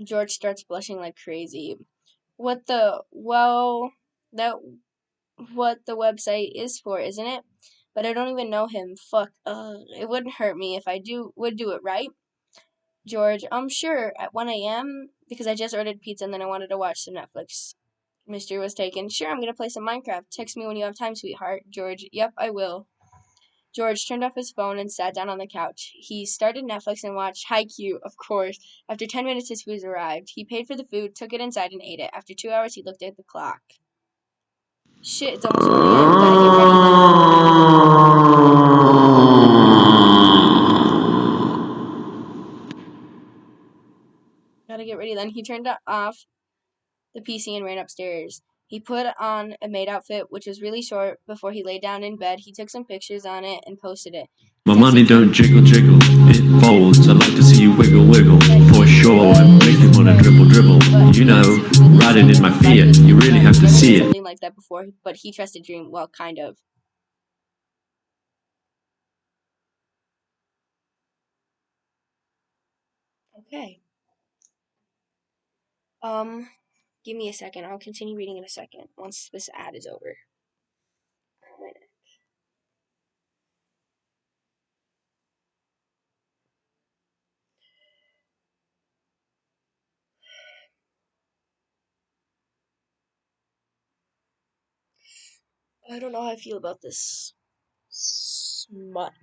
George starts blushing like crazy. What the what the website is for, isn't it? But I don't even know him. Fuck. It wouldn't hurt me if I would do it, right? George, I'm sure at 1 a.m. because I just ordered pizza and then I wanted to watch some Netflix. Mr. was taken. Sure, I'm gonna play some Minecraft. Text me when you have time, sweetheart. George, yep, I will. George turned off his phone and sat down on the couch. He started Netflix and watched Haikyuu, of course. After 10 minutes, his food arrived. He paid for the food, took it inside, and ate it. After 2 hours, he looked at the clock. Shit, it's almost 1 a.m. Gotta get ready then. He turned off the PC and ran upstairs. He put on a maid outfit, which was really short, before he lay down in bed. He took some pictures on it and posted it. My money don't jiggle jiggle, it folds. I like to see you wiggle wiggle, for sure. Make you wanna dribble dribble. You know, riding in my Fiat, you really have to see it. Something like that before, but he trusted Dream. Well, kind of. Okay. Give me a second. I'll continue reading in a second once this ad is over. I don't know how I feel about this smut.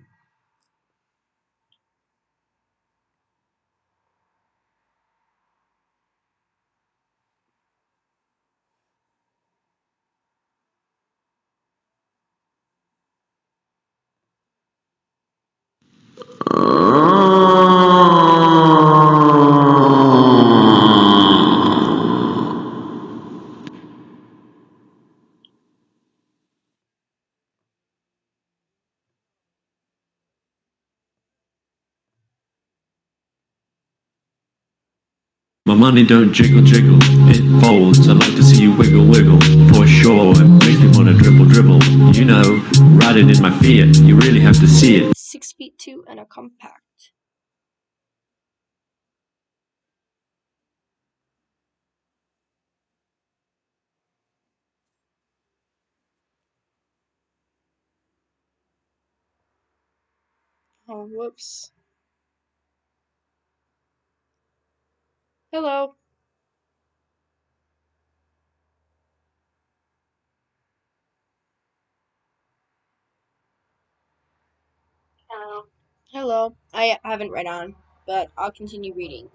money don't jiggle jiggle, it folds. I'd like to see you wiggle wiggle, for sure. It makes me wanna dribble dribble. You know, riding in my Fiat, you really have to see it. 6'2" and a compact. Oh, whoops. Hello. Hello. I haven't read on, but I'll continue reading.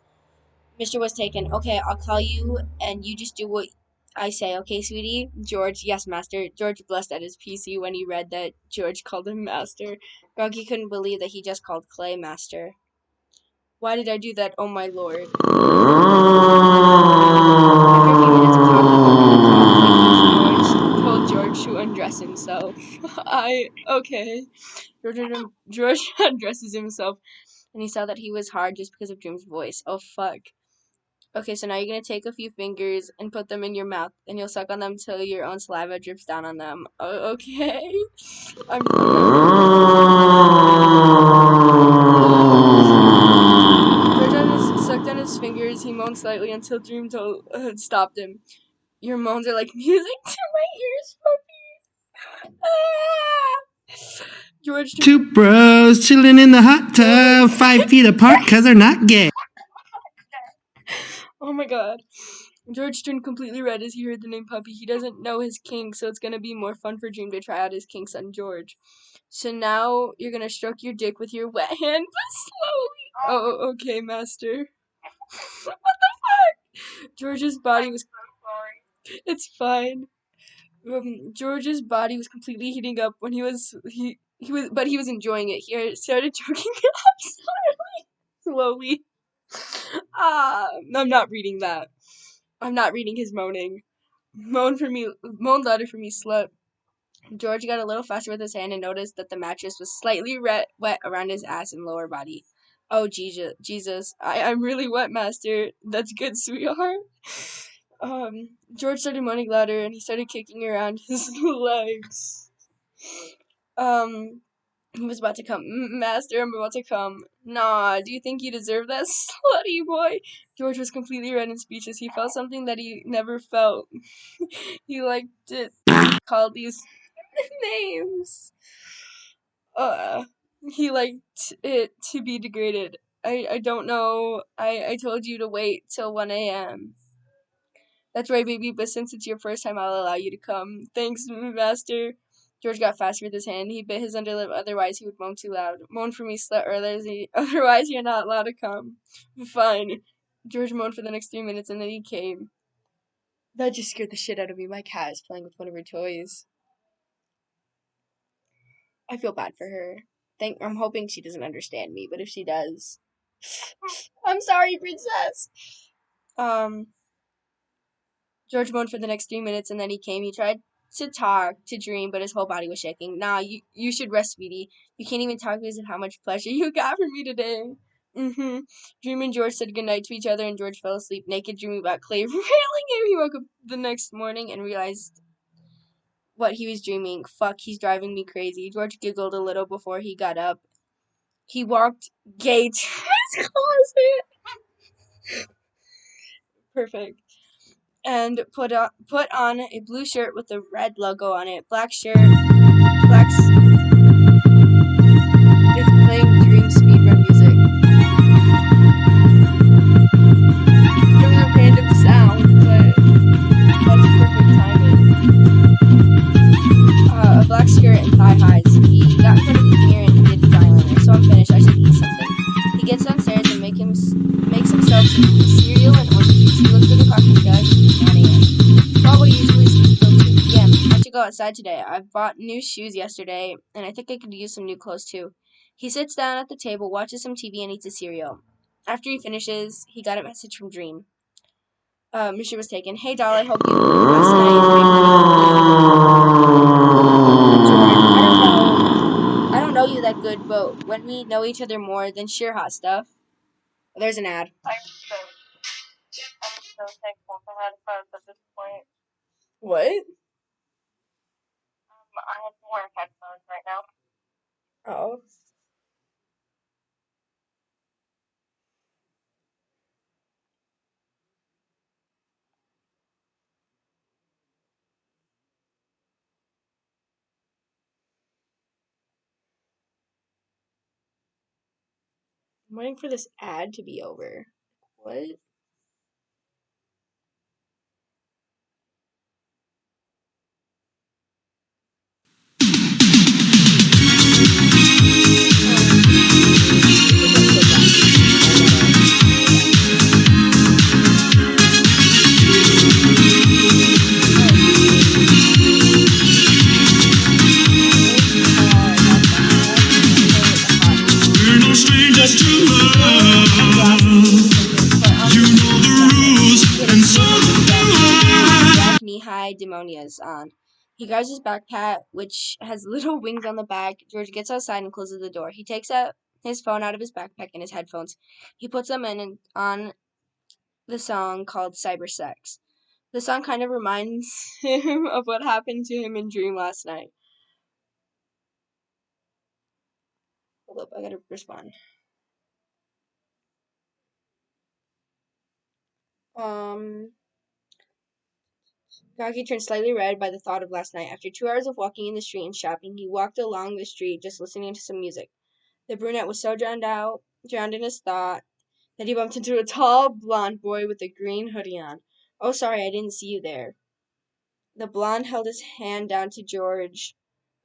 Mr. was taken. Okay, I'll call you, and you just do what I say, okay, sweetie? George, yes, master. George blushed at his PC when he read that George called him master. Groggy couldn't believe that he just called Clay master. Why did I do that, oh my lord? After a few minutes of George told George to undress himself. Okay. George undresses himself, and he saw that he was hard just because of Dream's voice. Oh, fuck. Okay, so now you're gonna take a few fingers and put them in your mouth, and you'll suck on them till your own saliva drips down on them. Okay. I'm George sucked on his fingers. He moaned slightly until Dream stopped him. Your moans are like music to my ears, puppy. Ah! George. Two bros chilling in the hot tub, 5 feet apart because they're not gay. Oh my god. George turned completely red as he heard the name Puppy. He doesn't know his kink, so it's gonna be more fun for Dream to try out his kinks on George. So now you're gonna stroke your dick with your wet hand, but slowly. Oh, okay, master. What the fuck? George's body was. It's fine. George's body was completely heating up when he was enjoying it. He started choking up slowly. I'm not reading that. I'm not reading his moaning. Moan louder for me, slut. George got a little faster with his hand and noticed that the mattress was slightly wet around his ass and lower body. Oh, Jesus. I'm really wet, master. That's good, sweetheart. George started moaning louder and he started kicking around his legs. He was about to come. Master, I'm about to come. Nah, do you think you deserve that, slutty boy? George was completely red and speechless. He felt something that he never felt. He liked it called these names. He liked it to be degraded. I don't know. I told you to wait till 1 a.m. That's right, baby, but since it's your first time, I'll allow you to come. Thanks, master. George got faster with his hand. He bit his underlip, otherwise he would moan too loud. Moan for me, slut, or otherwise you're not allowed to come. Fine. George moaned for the next 3 minutes, and then he came. That just scared the shit out of me. My cat is playing with one of her toys. I feel bad for her. I'm hoping she doesn't understand me, but if she does... I'm sorry, princess! George moaned for the next 3 minutes, and then he came. He tried to talk to Dream, but his whole body was shaking. Nah, you should rest, sweetie. You can't even talk because of how much pleasure you got from me today. Dream and George said goodnight to each other, and George fell asleep naked, dreaming about Clay railing him. He woke up the next morning and realized what he was dreaming. Fuck, he's driving me crazy. George giggled a little before he got up. He walked gay to his closet. Perfect. And put on a blue shirt with a red logo on it. Black shirt. It's playing Dream speedrun music. From a random sound, but that's perfect timing. A black skirt and thigh highs. He got in front of the mirror and he did his eyeliner. So I'm finished. I should eat something. He gets downstairs and makes himself some cereal and orange juice. He looks at the clock and realizes it's 9 a.m. Probably usually sleeps till 2 p.m. I should go outside today. I bought new shoes yesterday, and I think I could use some new clothes too. He sits down at the table, watches some TV, and eats a cereal. After he finishes, he got a message from Dream. Mission was taken. Hey, doll, I hope you last night. I don't know you that good, but when we know each other more, then sure, hot stuff. There's an ad. so thankful for headphones at this point. What? I have to wear headphones right now. Oh. I'm waiting for this ad to be over. What? We're no strangers to love. You know the rules, and so do I. Black knee-high demonias on. He guards his backpack, which has little wings on the back. George gets outside and closes the door. He takes out his phone out of his backpack and his headphones. He puts them in and on the song called Cyber Sex. The song kind of reminds him of what happened to him in Dream last night. Hold up, I gotta respond. Gaki turned slightly red by the thought of last night. After 2 hours of walking in the street and shopping, he walked along the street just listening to some music. The brunette was so drowned in his thought, that he bumped into a tall, blonde boy with a green hoodie on. Oh, sorry, I didn't see you there. The blonde held his hand down to George,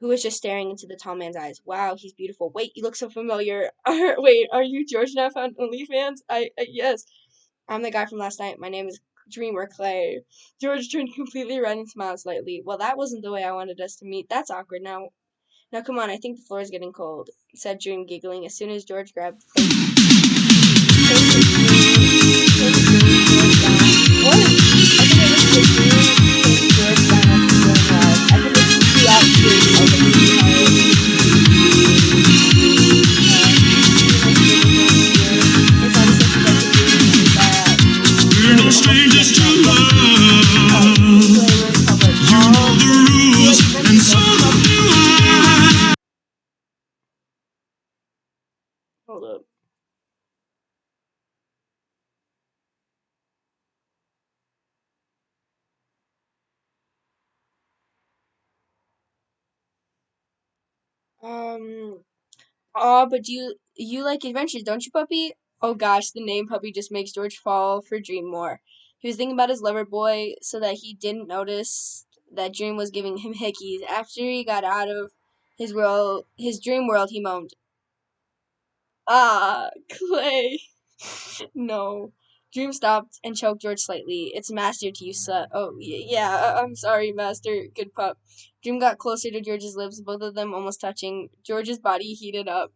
who was just staring into the tall man's eyes. Wow, he's beautiful. Wait, you look so familiar. Wait, are you George now found OnlyFans? Yes. I'm the guy from last night. My name is Dreamer Clay. George turned completely red and smiled slightly. Well, that wasn't the way I wanted us to meet. That's awkward. Now come on, I think the floor is getting cold, said Dream, giggling as soon as George grabbed the plate. What? I think I listened to Dream George down after feeling loud. I think it's 2 out We're no strangers to love. You know the rules, and so do I. Hold up. But you like adventures, don't you, puppy? Oh gosh, the name puppy just makes George fall for Dream more. He was thinking about his lover boy so that he didn't notice that Dream was giving him hickeys. After he got out of his dream world, he moaned, "Ah, Clay." No. Dream stopped and choked George slightly. It's master to you, slut. Oh, yeah, I'm sorry, master. Good pup. Dream got closer to George's lips, both of them almost touching. George's body heated up.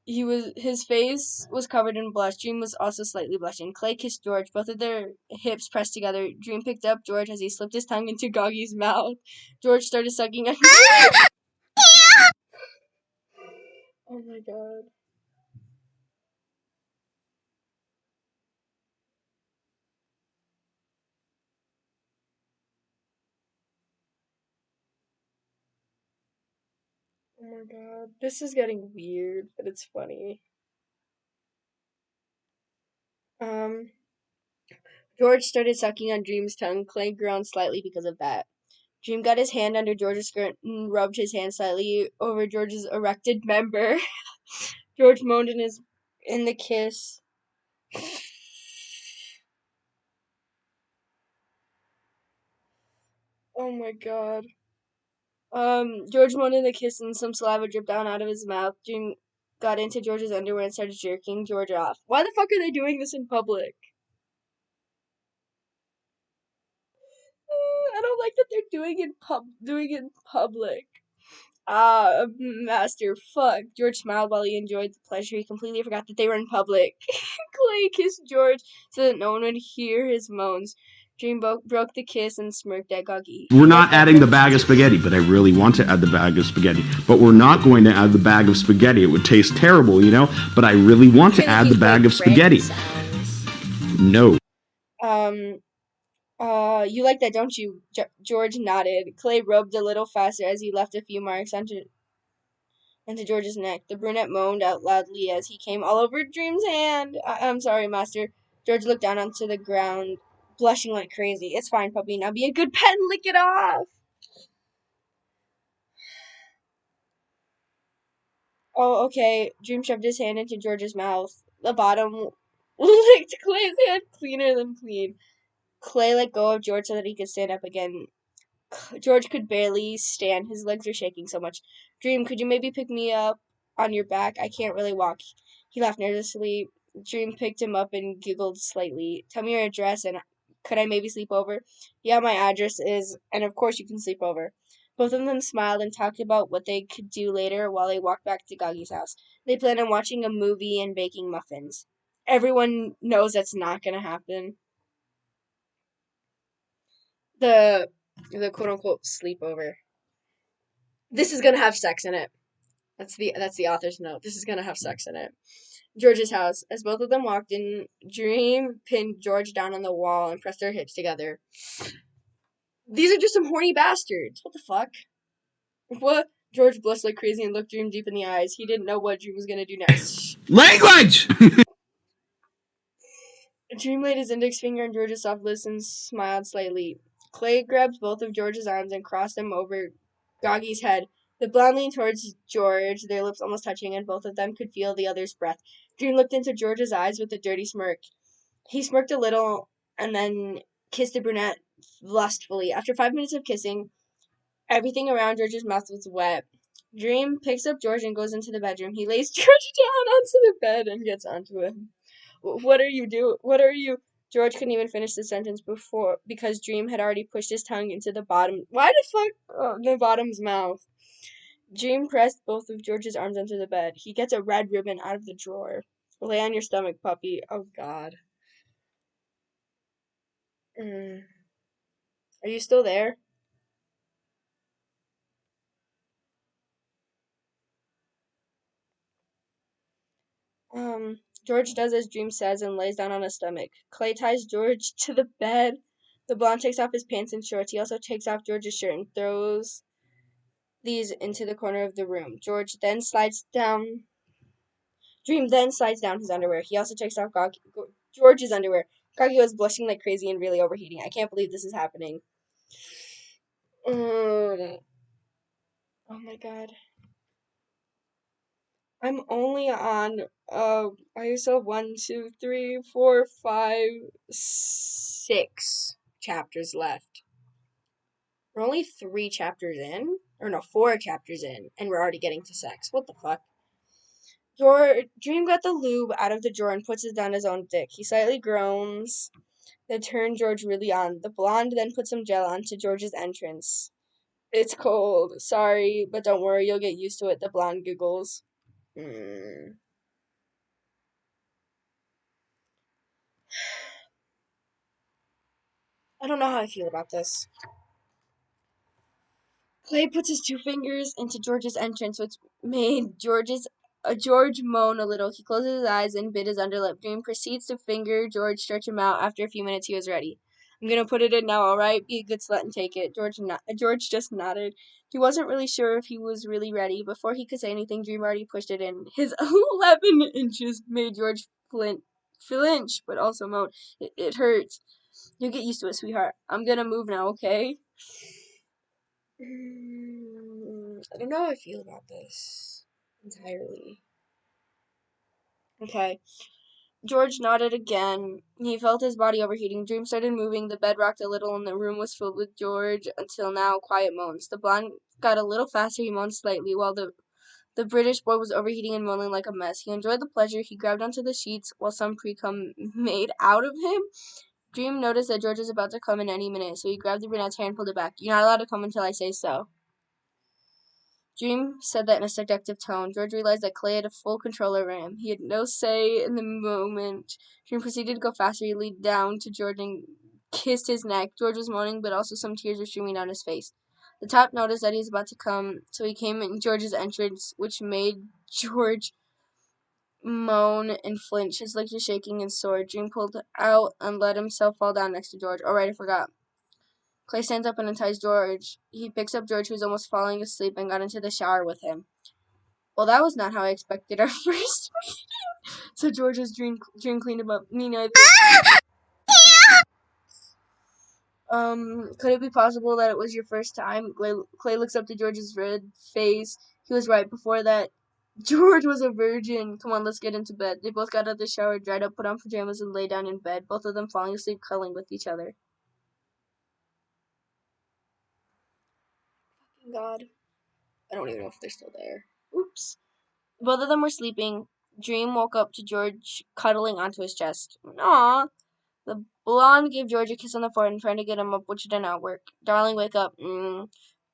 His face was covered in blush. Dream was also slightly blushing. Clay kissed George, both of their hips pressed together. Dream picked up George as he slipped his tongue into Goggy's mouth. George started sucking on Oh my god. Oh my god. This is getting weird, but it's funny. George started sucking on Dream's tongue. Clay groaned slightly because of that. Dream got his hand under George's skirt and rubbed his hand slightly over George's erected member. George moaned in the kiss. Oh my god. George moaned in the kiss and some saliva dripped down out of his mouth. Dream got into George's underwear and started jerking George off. Why the fuck are they doing this in public? I don't like that they're doing it in public. Ah, master, fuck. George smiled while he enjoyed the pleasure. He completely forgot that they were in public. Clay kissed George so that no one would hear his moans. Dream broke the kiss and smirked at Guggy. We're not adding the bag of spaghetti, but I really want to add the bag of spaghetti. But we're not going to add the bag of spaghetti. It would taste terrible, you know? But I really want to add the bag of spaghetti. No. You like that, don't you? George nodded. Clay rubbed a little faster as he left a few marks onto George's neck. The brunette moaned out loudly as he came all over Dream's hand. I'm sorry, master. George looked down onto the ground, blushing like crazy. It's fine, puppy. Now be a good pet and lick it off. Oh, okay. Dream shoved his hand into George's mouth. The bottom licked Clay's hand cleaner than clean. Clay let go of George so that he could stand up again. George could barely stand. His legs were shaking so much. Dream, could you maybe pick me up on your back? I can't really walk. He laughed nervously. Dream picked him up and giggled slightly. Tell me your address and could I maybe sleep over? Yeah, my address is, and of course you can sleep over. Both of them smiled and talked about what they could do later while they walked back to Goggy's house. They planned on watching a movie and baking muffins. Everyone knows that's not going to happen. The quote unquote sleepover. This is gonna have sex in it. That's the author's note. This is gonna have sex in it. George's house. As both of them walked in, Dream pinned George down on the wall and pressed their hips together. These are just some horny bastards. What the fuck? What? George blushed like crazy and looked Dream deep in the eyes. He didn't know what Dream was gonna do next. Language! Dream laid his index finger on George's soft lips and smiled slightly. Clay grabbed both of George's arms and crossed them over Goggy's head. The blonde leaned towards George, their lips almost touching, and both of them could feel the other's breath. Dream looked into George's eyes with a dirty smirk. He smirked a little and then kissed the brunette lustfully. After 5 minutes of kissing, everything around George's mouth was wet. Dream picks up George and goes into the bedroom. He lays George down onto the bed and gets onto him. What are you doing? What are you? George couldn't even finish the sentence because Dream had already pushed his tongue into the bottom. Why the fuck? The bottom's mouth. Dream pressed both of George's arms onto the bed. He gets a red ribbon out of the drawer. Lay on your stomach, puppy. Oh, God. Are you still there? George does as Dream says and lays down on his stomach. Clay ties George to the bed. The blonde takes off his pants and shorts. He also takes off George's shirt and throws these into the corner of the room. Dream then slides down his underwear. He also takes off George's underwear. Goggy was blushing like crazy and really overheating. I can't believe this is happening. Oh my God. I'm only on I still have 1, 2, 3, 4, 5, 6 chapters left. We're only 3 chapters in, or no, 4 chapters in, and we're already getting to sex. What the fuck? Dream got the lube out of the drawer and puts it down his own dick. He slightly groans. That turned George really on. The blonde then put some gel onto George's entrance. It's cold. Sorry, but don't worry, you'll get used to it. The blonde giggles. I don't know how I feel about this. Clay puts his 2 fingers into George's entrance, which made George moan a little. He closes his eyes and bit his underlip. Dream proceeds to finger George, stretch him out. After a few minutes, he was ready. I'm gonna put it in now, alright? Be a good slut and take it. George just nodded. He wasn't really sure if he was really ready. Before he could say anything, Dream already pushed it in. His 11 inches made George flinch, but also moan. It hurts. You get used to it, sweetheart. I'm gonna move now, okay? I don't know how I feel about this entirely. Okay. George nodded again. He felt his body overheating. Dream started moving. The bed rocked a little, and the room was filled with George, until now, quiet moans. The blonde got a little faster. He moaned slightly, while the British boy was overheating and moaning like a mess. He enjoyed the pleasure. He grabbed onto the sheets while some pre-cum made out of him. Dream noticed that George was about to come in any minute, so he grabbed the brunette's hair and pulled it back. You're not allowed to come until I say so. Dream said that in a seductive tone. George realized that Clay had full control over him. He had no say in the moment. Dream proceeded to go faster. He leaned down to George and kissed his neck. George was moaning, but also some tears were streaming down his face. The top noticed that he was about to come, so he came in George's entrance, which made George moan and flinch. His legs were shaking and sore. Dream pulled out and let himself fall down next to George. Oh, right, I forgot. Clay stands up and unties George. He picks up George, who's almost falling asleep, and got into the shower with him. Well, that was not how I expected our first meeting. So George's dream cleaned him up. Me neither. Could it be possible that it was your first time? Clay looks up to George's red face. He was right. Before that, George was a virgin. Come on, let's get into bed. They both got out of the shower, dried up, put on pajamas, and lay down in bed, both of them falling asleep, cuddling with each other. Fucking God. I don't even know if they're still there. Oops. Both of them were sleeping. Dream woke up to George cuddling onto his chest. Aww. The blonde gave George a kiss on the forehead and tried to get him up, which did not work. Darling, wake up.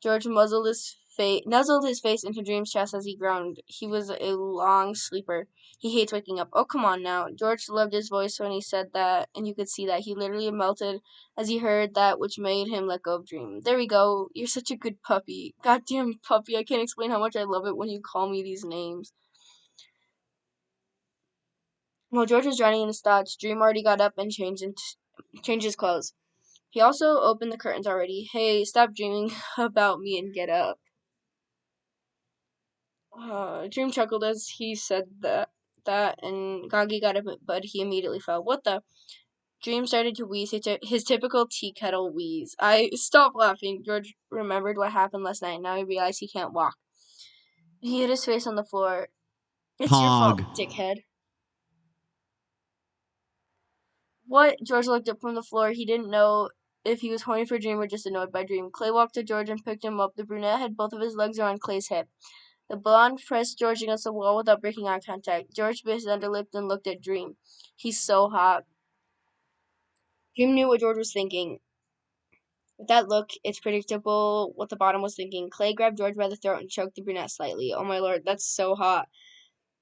George nuzzled his face into Dream's chest as he groaned. He was a long sleeper. He hates waking up. Oh, come on now. George loved his voice when he said that, and you could see that. He literally melted as he heard that, which made him let go of Dream. There we go. You're such a good puppy. Goddamn puppy. I can't explain how much I love it when you call me these names. While George was drowning in his thoughts, Dream already got up and changed his clothes. He also opened the curtains already. Hey, stop dreaming about me and get up. Dream chuckled as he said that, and Goggy got up, but he immediately fell. What the? Dream started to wheeze, his typical tea kettle wheeze. Stop laughing. George remembered what happened last night. Now he realized he can't walk. He hit his face on the floor. It's your fault, dickhead. What? George looked up from the floor. He didn't know if he was horny for Dream or just annoyed by Dream. Clay walked to George and picked him up. The brunette had both of his legs around Clay's hip. The blonde pressed George against the wall without breaking eye contact. George bit his underlip and looked at Dream. He's so hot. Dream knew what George was thinking. With that look, it's predictable what the bottom was thinking. Clay grabbed George by the throat and choked the brunette slightly. Oh my lord, that's so hot.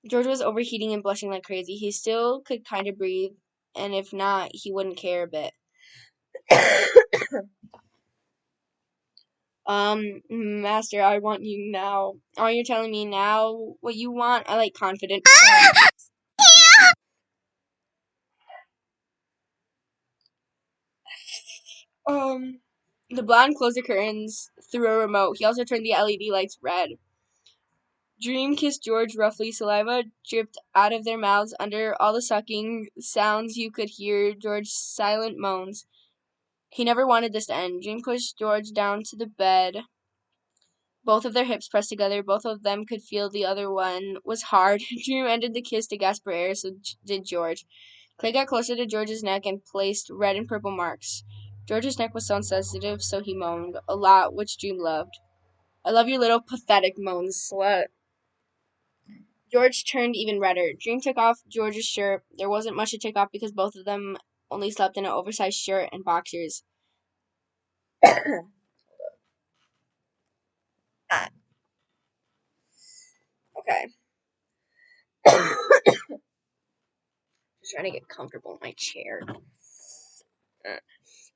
George was overheating and blushing like crazy. He still could kind of breathe, and if not, he wouldn't care a bit. Master, I want you now. Oh, you're telling me now what you want? I like confident. The blonde closed the curtains through a remote. He also turned the LED lights red. Dream kissed George roughly. Saliva dripped out of their mouths. Under all the sucking sounds, you could hear George's silent moans. He never wanted this to end. Dream pushed George down to the bed. Both of their hips pressed together. Both of them could feel the other one was hard. Dream ended the kiss to gasp for air, so did George. Clay got closer to George's neck and placed red and purple marks. George's neck was so sensitive, so he moaned a lot, which Dream loved. I love your little pathetic moans, slut. George turned even redder. Dream took off George's shirt. There wasn't much to take off because both of them only slept in an oversized shirt and boxers. Okay. Just trying to get comfortable in my chair.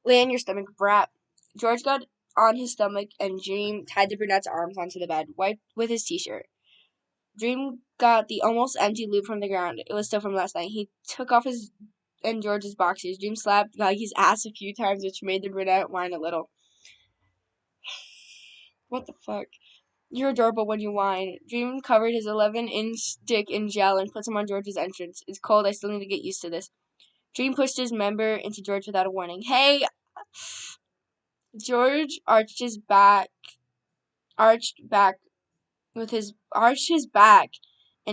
Lay on your stomach, brat. George got on his stomach and Dream tied the brunette's arms onto the bed, wiped with his t-shirt. Dream got the almost empty lube from the ground. It was still from last night. He took off his and George's boxers. Dream slapped Geigy's ass a few times, which made the brunette whine a little. What the fuck? You're adorable when you whine. Dream covered his 11-inch dick in gel and put some on George's entrance. It's cold. I still need to get used to this. Dream pushed his member into George without a warning. Hey! George arched his back and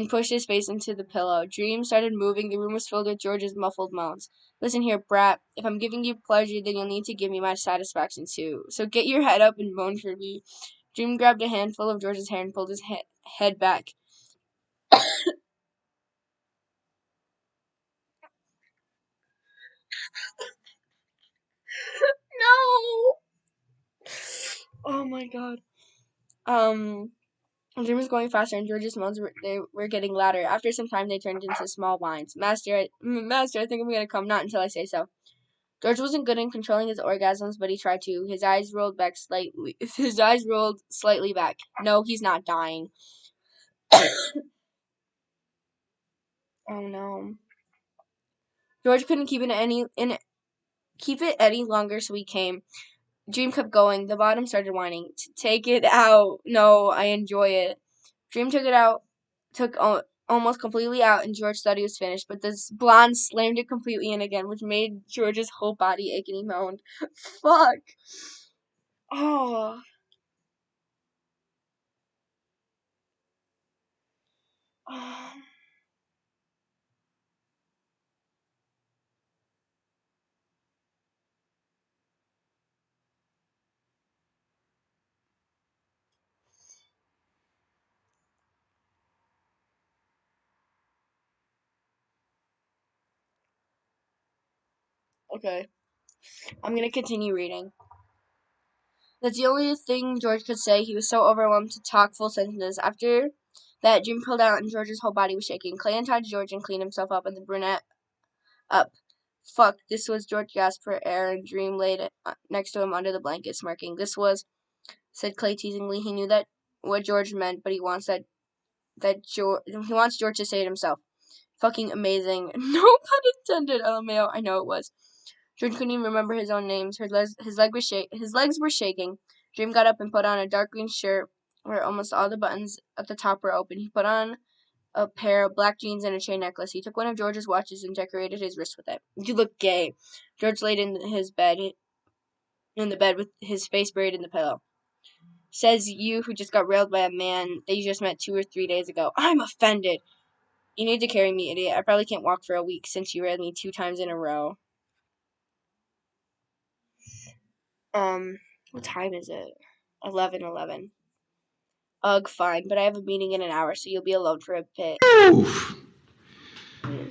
pushed his face into the pillow. Dream started moving. The room was filled with George's muffled moans. Listen here, brat. If I'm giving you pleasure, then you'll need to give me my satisfaction too. So get your head up and moan for me. Dream grabbed a handful of George's hair and pulled his head back. No! Oh my god. Dream was going faster, and George's moans were getting louder. After some time, they turned into small whines. Master, I think I'm gonna come. Not until I say so. George wasn't good in controlling his orgasms, but he tried to. His eyes rolled slightly back. No, he's not dying. Oh no. George couldn't keep it any longer, so he came. Dream kept going. The bottom started whining. Take it out. No, I enjoy it. Dream took it out, almost completely out, and George thought he was finished, but this blonde slammed it completely in again, which made George's whole body ache, and he moaned, "Fuck! Oh." Okay, I'm gonna continue reading. That's the only thing George could say. He was so overwhelmed to talk full sentences. After that, Dream pulled out, and George's whole body was shaking. Clay untied George and cleaned himself up, and the brunette up. Fuck, this was George gasped for air, and Dream laid next to him under the blanket, smirking. This was, said Clay teasingly. He knew that what George meant, but he wants he wants George to say it himself. Fucking amazing. No pun intended, LMAO. I know it was. George couldn't even remember his own names. His legs were shaking. Dream got up and put on a dark green shirt where almost all the buttons at the top were open. He put on a pair of black jeans and a chain necklace. He took one of George's watches and decorated his wrist with it. You look gay. George laid in the bed with his face buried in the pillow. Says you who just got railed by a man that you just met 2 or 3 days ago. I'm offended. You need to carry me, idiot. I probably can't walk for a week since you railed me 2 times in a row. What time is it? 11:11. Ugh, fine, but I have a meeting in an hour, so you'll be alone for a bit. Oof.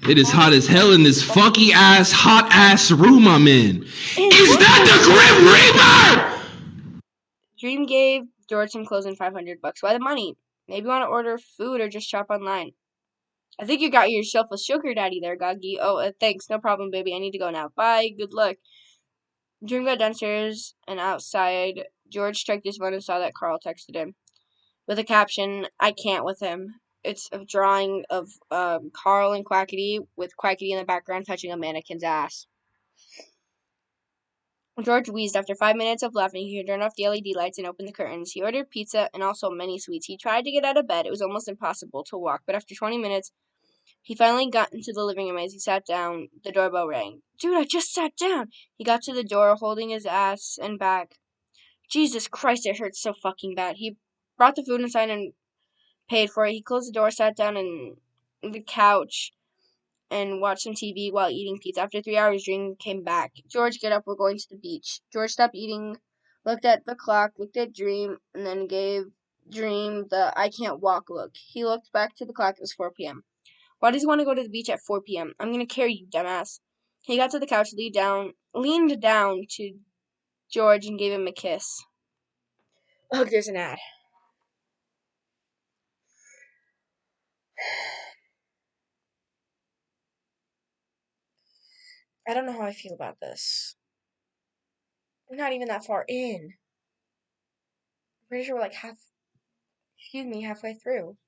It is hot as hell in this funky ass, hot ass room I'm in. Is that the Grim Reaper? Dream gave George some clothes and $500. Why the money? Maybe you want to order food or just shop online. I think you got yourself a sugar daddy there, Goggy. Oh, thanks. No problem, baby. I need to go now. Bye. Good luck. Dream got downstairs and outside. George checked his phone and saw that Carl texted him with a caption, I can't with him. It's a drawing of Carl and Quackity with Quackity in the background touching a mannequin's ass. George wheezed. After 5 minutes of laughing. He turned off the LED lights and opened the curtains. He ordered pizza and also many sweets. He tried to get out of bed. It was almost impossible to walk, but after 20 minutes, he finally got into the living room. As he sat down, the doorbell rang. Dude, I just sat down. He got to the door, holding his ass and back. Jesus Christ, it hurts so fucking bad. He brought the food inside and paid for it. He closed the door, sat down on the couch, and watched some TV while eating pizza. After 3 hours, Dream came back. George, get up, we're going to the beach. George stopped eating, looked at the clock, looked at Dream, and then gave Dream the I can't walk look. He looked back to the clock. It was 4 p.m. Why does he want to go to the beach at 4 p.m.? I'm going to carry you, dumbass. He got to the couch, leaned down to George, and gave him a kiss. Look, there's an ad. I don't know how I feel about this. I'm not even that far in. I'm pretty sure we're like halfway through.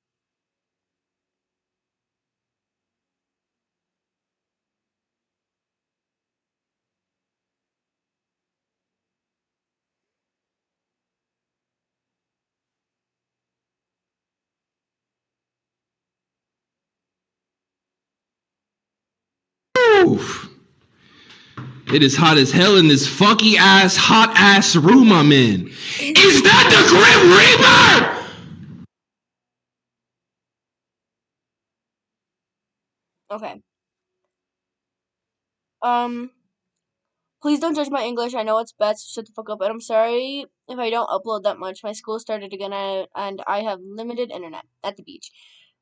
Oof. It is hot as hell in this funky ass, hot ass room I'm in. Is that the Grim Reaper? Okay. Please don't judge my English. I know it's bad, so shut the fuck up. And I'm sorry if I don't upload that much. My school started again, and I have limited internet at the beach.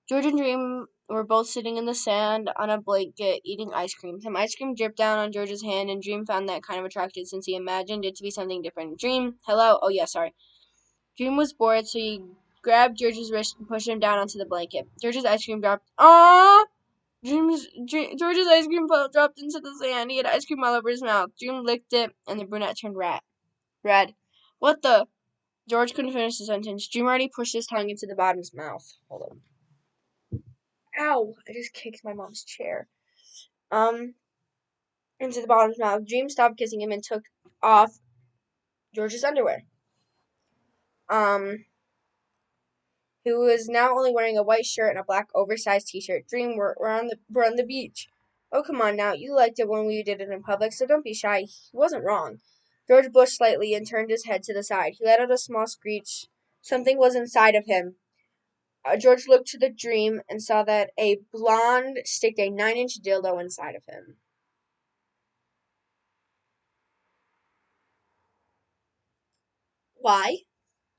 George and Dream were both sitting in the sand on a blanket eating ice cream. Some ice cream dripped down on George's hand, and Dream found that kind of attractive since he imagined it to be something different. Dream, hello? Oh, yeah, sorry. Dream was bored, so he grabbed George's wrist and pushed him down onto the blanket. George's ice cream dropped. Aww! George's ice cream dropped into the sand. He had ice cream all over his mouth. Dream licked it, and the brunette turned red. What the? George couldn't finish the sentence. Dream already pushed his tongue into the bottom's mouth. Hold on. Ow! I just kicked my mom's chair. Into the bottom's mouth. Dream stopped kissing him and took off George's underwear. Who was now only wearing a white shirt and a black oversized t-shirt. Dream, we're on the beach. Oh, come on now. You liked it when we did it in public, so don't be shy. He wasn't wrong. George blushed slightly and turned his head to the side. He let out a small screech. Something was inside of him. George looked to the Dream and saw that a blonde sticked a 9-inch dildo inside of him. Why?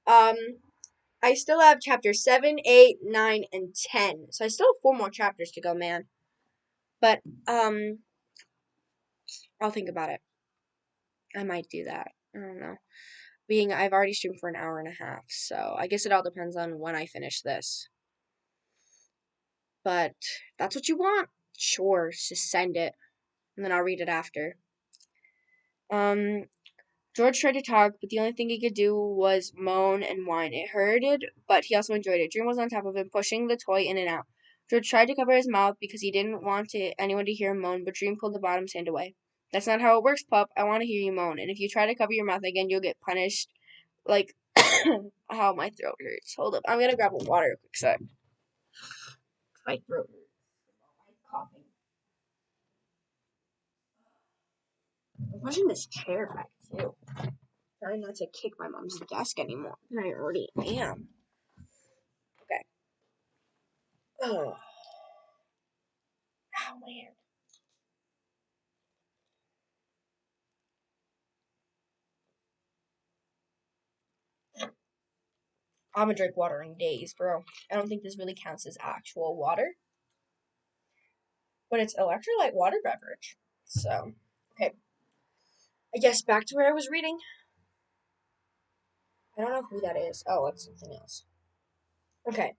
I still have chapters 7, 8, 9, and 10. So I still have 4 more chapters to go, man. But, I'll think about it. I might do that. I don't know. I've already streamed for an hour and a half, so I guess it all depends on when I finish this. But that's what you want? Sure, just send it. And then I'll read it after. George tried to talk, but the only thing he could do was moan and whine. It hurted, but he also enjoyed it. Dream was on top of him, pushing the toy in and out. George tried to cover his mouth because he didn't want anyone to hear him moan, but Dream pulled the bottom's hand away. That's not how it works, pup. I want to hear you moan, and if you try to cover your mouth again, you'll get punished. Like, how my throat hurts. Hold up. I'm gonna grab a water real quick sec. My throat hurts. I'm coughing. I'm pushing this chair back, too. Trying not to kick my mom's desk anymore. I already am. Okay. Oh. Ow, my hand. I'm gonna drink water in days, bro. I don't think this really counts as actual water. But it's electrolyte water beverage. So, okay. I guess back to where I was reading. I don't know who that is. Oh, it's something else. Okay.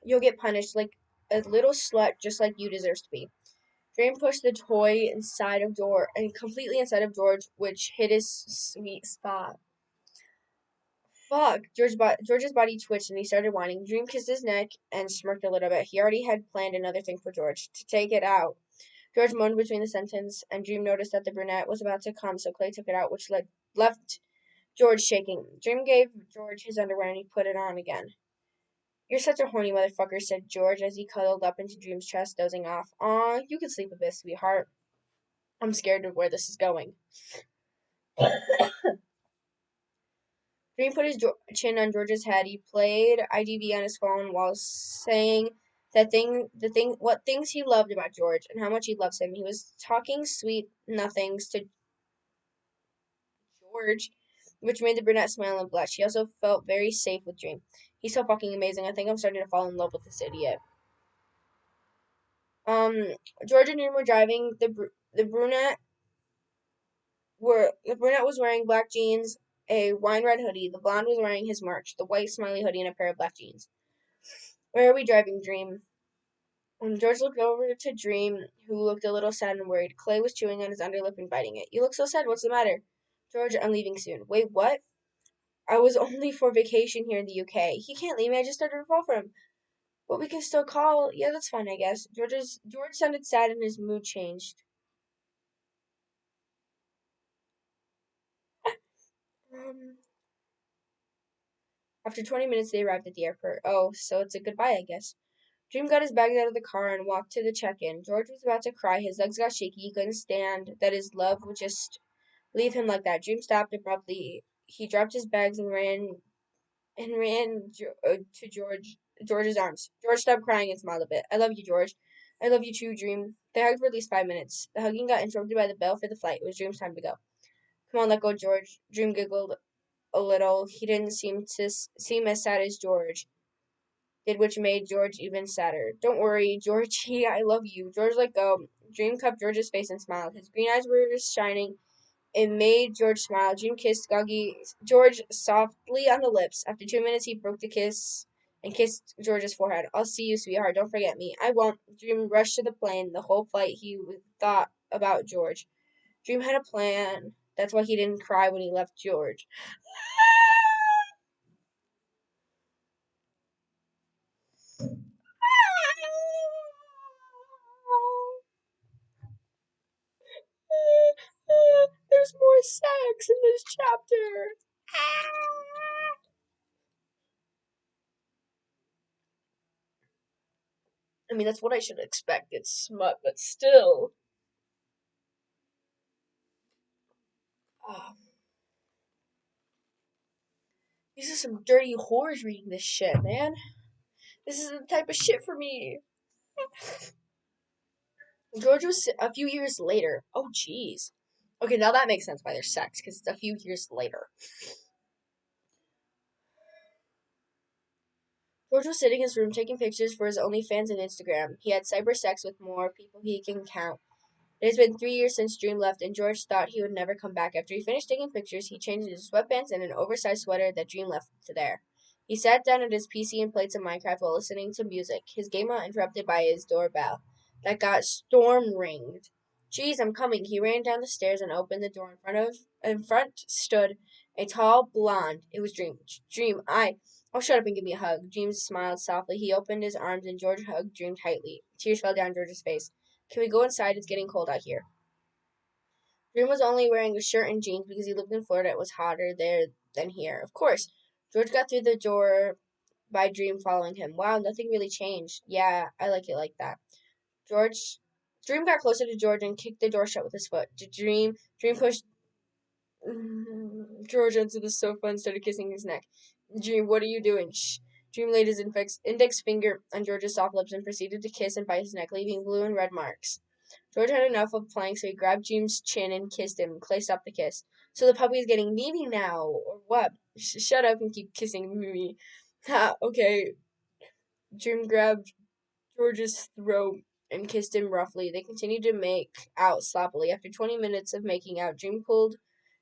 You'll get punished like a little slut, just like you deserve to be. Dream pushed the toy inside of George and completely inside of George, which hit his sweet spot. Fuck! George's body twitched and he started whining. Dream kissed his neck and smirked a little bit. He already had planned another thing for George to take it out. George moaned between the sentence, and Dream noticed that the brunette was about to come, so Clay took it out, which left George shaking. Dream gave George his underwear and he put it on again. You're such a horny motherfucker, said George as he cuddled up into Dream's chest, dozing off. Aw, you can sleep a bit, sweetheart. I'm scared of where this is going. Dream put his chin on George's head. He played IDV on his phone while saying what things he loved about George and how much he loves him. He was talking sweet nothings to George, which made the brunette smile and blush. He also felt very safe with Dream. He's so fucking amazing. I think I'm starting to fall in love with this idiot. George and Dream were driving. The brunette was wearing black jeans, a wine red hoodie. The blonde was wearing his merch, the white smiley hoodie and a pair of black jeans. Where are we driving, Dream? George looked over to Dream, who looked a little sad and worried. Clay was chewing on his underlip and biting it. You look so sad. What's the matter? George, I'm leaving soon. Wait, what? I was only for vacation here in the UK. He can't leave me. I just started to fall for him. But we can still call. Yeah, that's fine, I guess. George sounded sad and his mood changed. After 20 minutes, they arrived at the airport. Oh, so it's a goodbye, I guess. Dream got his bags out of the car and walked to the check-in. George was about to cry. His legs got shaky. He couldn't stand that his love would just leave him like that. Dream stopped abruptly. He dropped his bags and ran to George's arms. George stopped crying and smiled a bit. I love you, George. I love you too, Dream. They hugged for at least 5 minutes. The hugging got interrupted by the bell for the flight. It was Dream's time to go. Come on, let go, George. Dream giggled a little. He didn't seem as sad as George did, which made George even sadder. Don't worry, Georgie, I love you. George let go. Dream cupped George's face and smiled. His green eyes were shining. It made George smile. Dream kissed George softly on the lips. After 2 minutes, he broke the kiss and kissed George's forehead. I'll see you, sweetheart. Don't forget me. I won't. Dream rushed to the plane. The whole flight, he thought about George. Dream had a plan. That's why he didn't cry when he left George. more sex in this chapter. I mean, that's what I should expect. It's smut, but still. Oh. These are some dirty whores reading this shit, man. This is the type of shit for me. George was a few years later. Oh, jeez. Okay, now that makes sense why there's sex, because it's a few years later. George was sitting in his room taking pictures for his OnlyFans and Instagram. He had cyber sex with more people he can count. It has been 3 years since Dream left, and George thought he would never come back. After he finished taking pictures, he changed into sweatpants and an oversized sweater that Dream left there. He sat down at his PC and played some Minecraft while listening to music. His game got interrupted by his doorbell that got storm ringed. Geez, I'm coming. He ran down the stairs and opened the door. In front stood a tall blonde. It was Dream. Dream, oh, shut up and give me a hug. Dream smiled softly. He opened his arms and George hugged Dream tightly. Tears fell down George's face. Can we go inside? It's getting cold out here. Dream was only wearing a shirt and jeans because he lived in Florida. It was hotter there than here. Of course. George got through the door by Dream following him. Wow, nothing really changed. Yeah, I like it like that. Dream got closer to George and kicked the door shut with his foot. Dream pushed George onto the sofa and started kissing his neck. Dream, what are you doing? Shh. Dream laid his index finger on George's soft lips and proceeded to kiss and bite his neck, leaving blue and red marks. George had enough of playing, so he grabbed Dream's chin and kissed him. Clay stopped the kiss. So the puppy is getting needy now, or what? Shut up and keep kissing me. Ha, okay. Dream grabbed George's throat and kissed him roughly. They continued to make out sloppily. After 20 minutes of making out, Dream pulled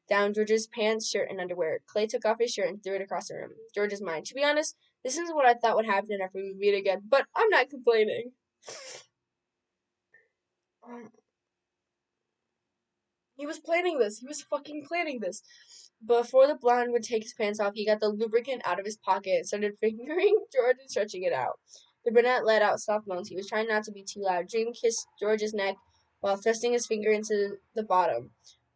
down George's pants, shirt, and underwear. Clay took off his shirt and threw it across the room. George's mind. To be honest, this is what I thought would happen after we meet again, but I'm not complaining. He was planning this. He was fucking planning this. Before the blonde would take his pants off, he got the lubricant out of his pocket and started fingering George and stretching it out. The brunette let out soft moans. He was trying not to be too loud. Dream kissed George's neck while thrusting his finger into the bottom.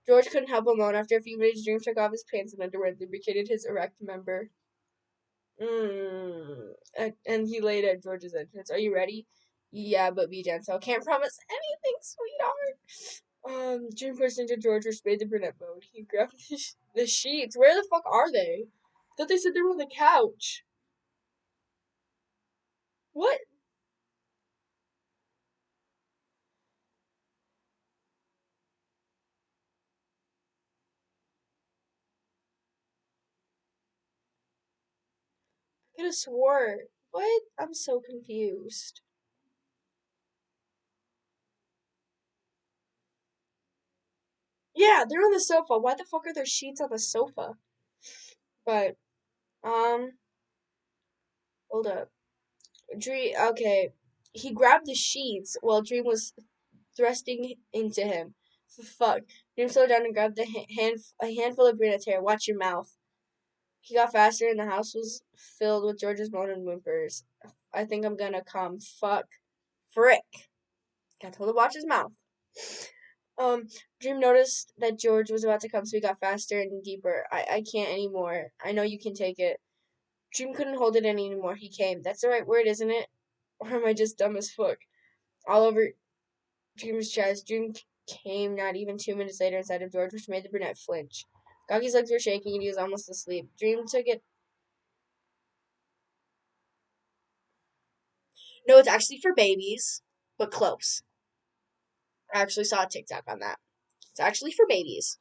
George couldn't help but moan. After a few minutes, Dream took off his pants and underwear and lubricated his erect member. And he laid at George's entrance. Are you ready? Yeah, but be gentle. Can't promise anything, sweetheart. Dream pushed into George, which made the brunette moan. He grabbed the sheets. Where the fuck are they? I thought they said they were on the couch. What? I could have swore. What? I'm so confused. Yeah, they're on the sofa. Why the fuck are there sheets on the sofa? But, hold up. Dream, okay. He grabbed the sheets while Dream was thrusting into him. Fuck. Dream slowed down and grabbed a handful of brunette's hair. Watch your mouth. He got faster and the house was filled with George's moan and whimpers. I think I'm gonna come. Fuck. Frick. Got told to watch his mouth. Dream noticed that George was about to come, so he got faster and deeper. I can't anymore. I know you can take it. Dream couldn't hold it anymore. He came. That's the right word, isn't it? Or am I just dumb as fuck? All over Dream's chest. Dream came not even 2 minutes later inside of George, which made the brunette flinch. Goggy's legs were shaking and he was almost asleep. Dream took it. No, it's actually for babies, but close. I actually saw a TikTok on that. It's actually for babies,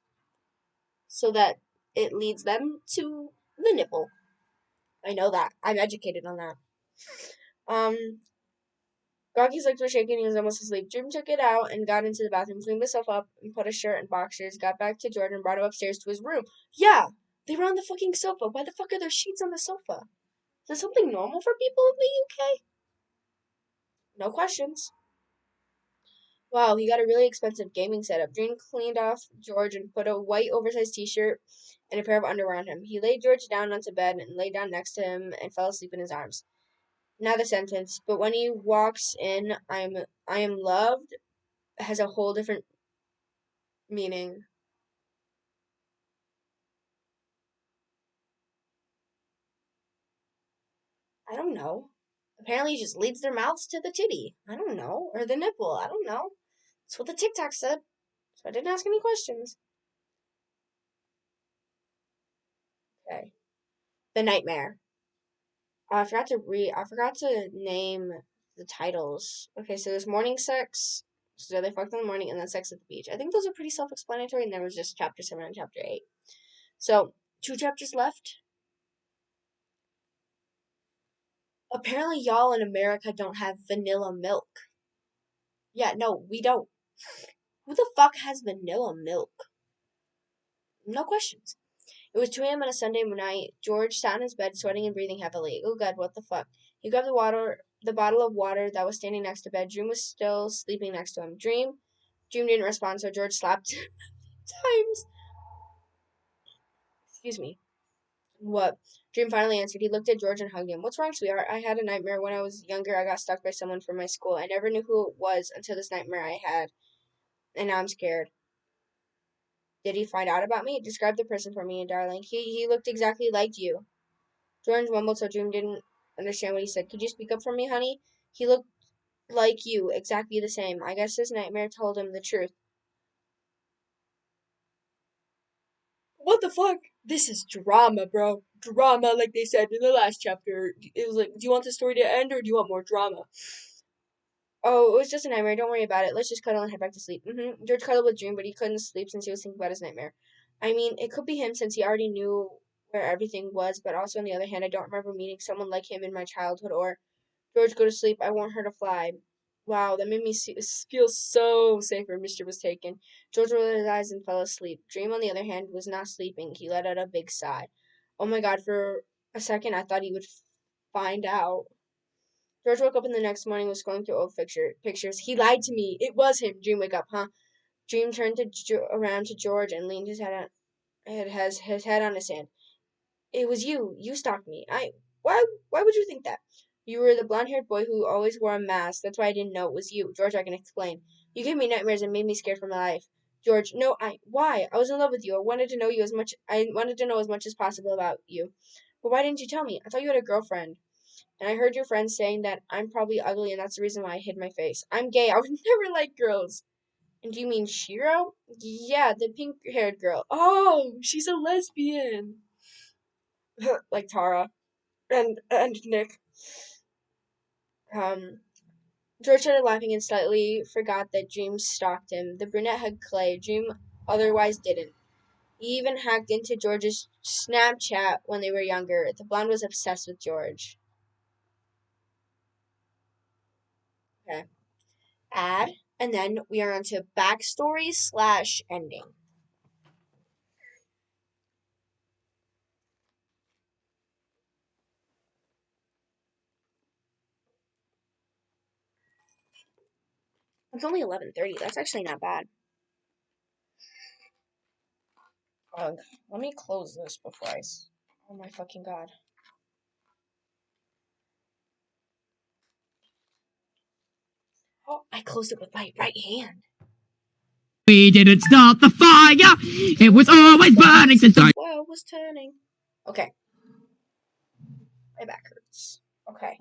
so that it leads them to the nipple. I know that. I'm educated on that. Goggy's legs were shaking and he was almost asleep. Dream took it out and got into the bathroom, cleaned himself up, and put a shirt and boxers, got back to Jordan, and brought him upstairs to his room. Yeah, they were on the fucking sofa. Why the fuck are there sheets on the sofa? Is that something normal for people in the UK? No questions. Wow, he got a really expensive gaming setup. Dream cleaned off George and put a white oversized t-shirt and a pair of underwear on him. He laid George down onto bed and lay down next to him and fell asleep in his arms. Now the sentence, but when he walks in, I am loved, has a whole different meaning. I don't know. Apparently he just leads their mouths to the titty. I don't know. Or the nipple. I don't know. That's what the TikTok said. So I didn't ask any questions. Okay. The nightmare. I forgot to name the titles. Okay, so there's morning sex. So they fucked in the morning and then sex at the beach. I think those are pretty self-explanatory, and there was just chapter 7 and chapter 8. So 2 chapters left. Apparently y'all in America don't have vanilla milk. Yeah, no, we don't. Who the fuck has vanilla milk? No questions. It was 2 a.m. on a Sunday night. George sat in his bed, sweating and breathing heavily. Oh god, what the fuck? He grabbed the bottle of water that was standing next to bed. Dream was still sleeping next to him. Dream didn't respond, so George slapped times. Excuse me. What? Dream finally answered. He looked at George and hugged him. What's wrong, sweetheart? I had a nightmare when I was younger. I got stalked by someone from my school. I never knew who it was until this nightmare I had, and now I'm scared. Did he find out about me? Describe the person for me, darling. He looked exactly like you. George mumbled so Dream didn't understand what he said. Could you speak up for me, honey? He looked like you, exactly the same. I guess his nightmare told him the truth. What the fuck? This is drama, bro. Drama, like they said in the last chapter. It was like, do you want the story to end or do you want more drama? Oh, it was just a nightmare. Don't worry about it. Let's just cuddle and head back to sleep. George cuddled with Dream, but he couldn't sleep since he was thinking about his nightmare. I mean, it could be him since he already knew where everything was, but also on the other hand, I don't remember meeting someone like him in my childhood or George, go to sleep. I want her to fly. Wow, that made me feel so safe where Mischief was taken. George rolled his eyes and fell asleep. Dream, on the other hand, was not sleeping. He let out a big sigh. Oh my god, for a second I thought he would find out. George woke up in the next morning and was scrolling through old pictures. He lied to me. It was him. Dream, wake up, huh? Dream turned around to George and leaned his head on his hand. It was you. You stalked me. Why would you think that? You were the blonde-haired boy who always wore a mask. That's why I didn't know it was you. George, I can explain. You gave me nightmares and made me scared for my life. George, no, why? I was in love with you. I wanted to know as much as possible about you. But why didn't you tell me? I thought you had a girlfriend. And I heard your friends saying that I'm probably ugly and that's the reason why I hid my face. I'm gay. I would never like girls. And do you mean Shiro? Yeah, the pink-haired girl. Oh, she's a lesbian. Like Tara and Nick. George started laughing and slightly forgot that Dream stalked him. The brunette had clay. Dream otherwise didn't. He even hacked into George's Snapchat when they were younger. The blonde was obsessed with George. Okay. Add, and then we are on to backstory / ending. It's only 11:30. That's actually not bad. Let me close this before oh my fucking god. Oh, I closed it with my right hand. We didn't start the fire. It was always burning since I was turning. Okay. My back hurts. Okay.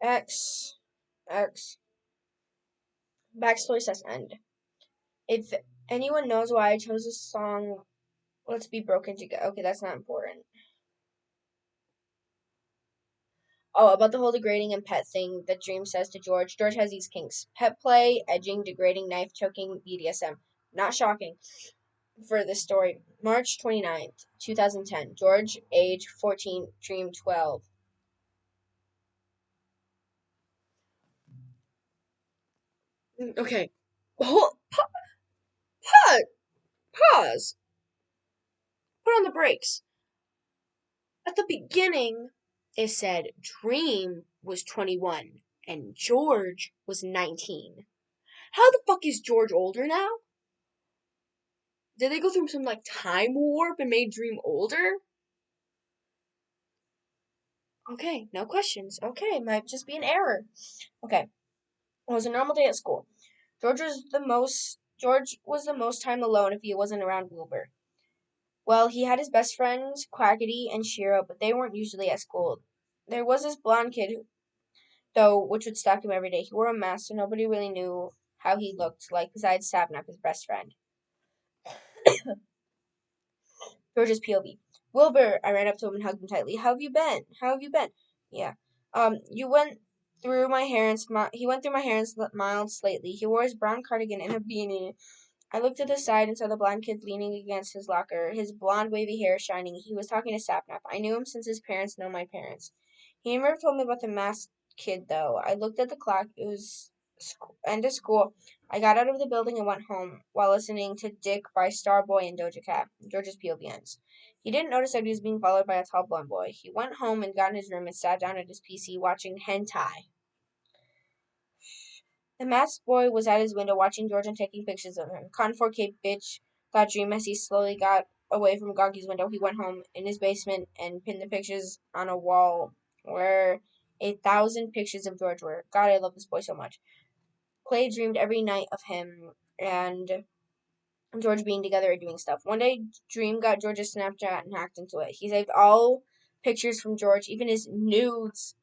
X. Backstory says end. If anyone knows why I chose this song, Let's Be Broken Together. Okay, that's not important. Oh, about the whole degrading and pet thing that Dream says to George. George has these kinks. Pet play, edging, degrading, knife choking, BDSM. Not shocking for this story. March 29th, 2010. George, age 14, Dream 12. Okay. Pause. Put on the brakes. At the beginning, it said Dream was 21 and George was 19. How the fuck is George older now? Did they go through some time warp and made Dream older? Okay, no questions. Okay, might just be an error. Okay. It was a normal day at school. George was the most time alone if he wasn't around Wilbur. Well, he had his best friends, Quackity and Shiro, but they weren't usually at school. There was this blonde kid, though, which would stalk him every day. He wore a mask, so nobody really knew how he looked like, besides Sapnap, his best friend. George's POV. Wilbur, I ran up to him and hugged him tightly. How have you been? How have you been? Yeah. You went through my hair and he went through my hair and smiled slightly. He wore his brown cardigan and a beanie. I looked to the side and saw the blonde kid leaning against his locker, his blonde wavy hair shining. He was talking to Sapnap. I knew him since his parents know my parents. He never told me about the masked kid, though. I looked at the clock. It was end of school. I got out of the building and went home while listening to Dick by Starboy and Doja Cat. George's POV ends. He didn't notice that he was being followed by a tall blonde boy. He went home and got in his room and sat down at his PC watching hentai. The masked boy was at his window watching George and taking pictures of him. Con 4K bitch, thought Dream as he slowly got away from Goggy's window. He went home in his basement and pinned the pictures on a wall where 1,000 pictures of George were. God, I love this boy so much. Clay dreamed every night of him and George being together and doing stuff. One day, Dream got George's Snapchat and hacked into it. He saved all pictures from George, even his nudes.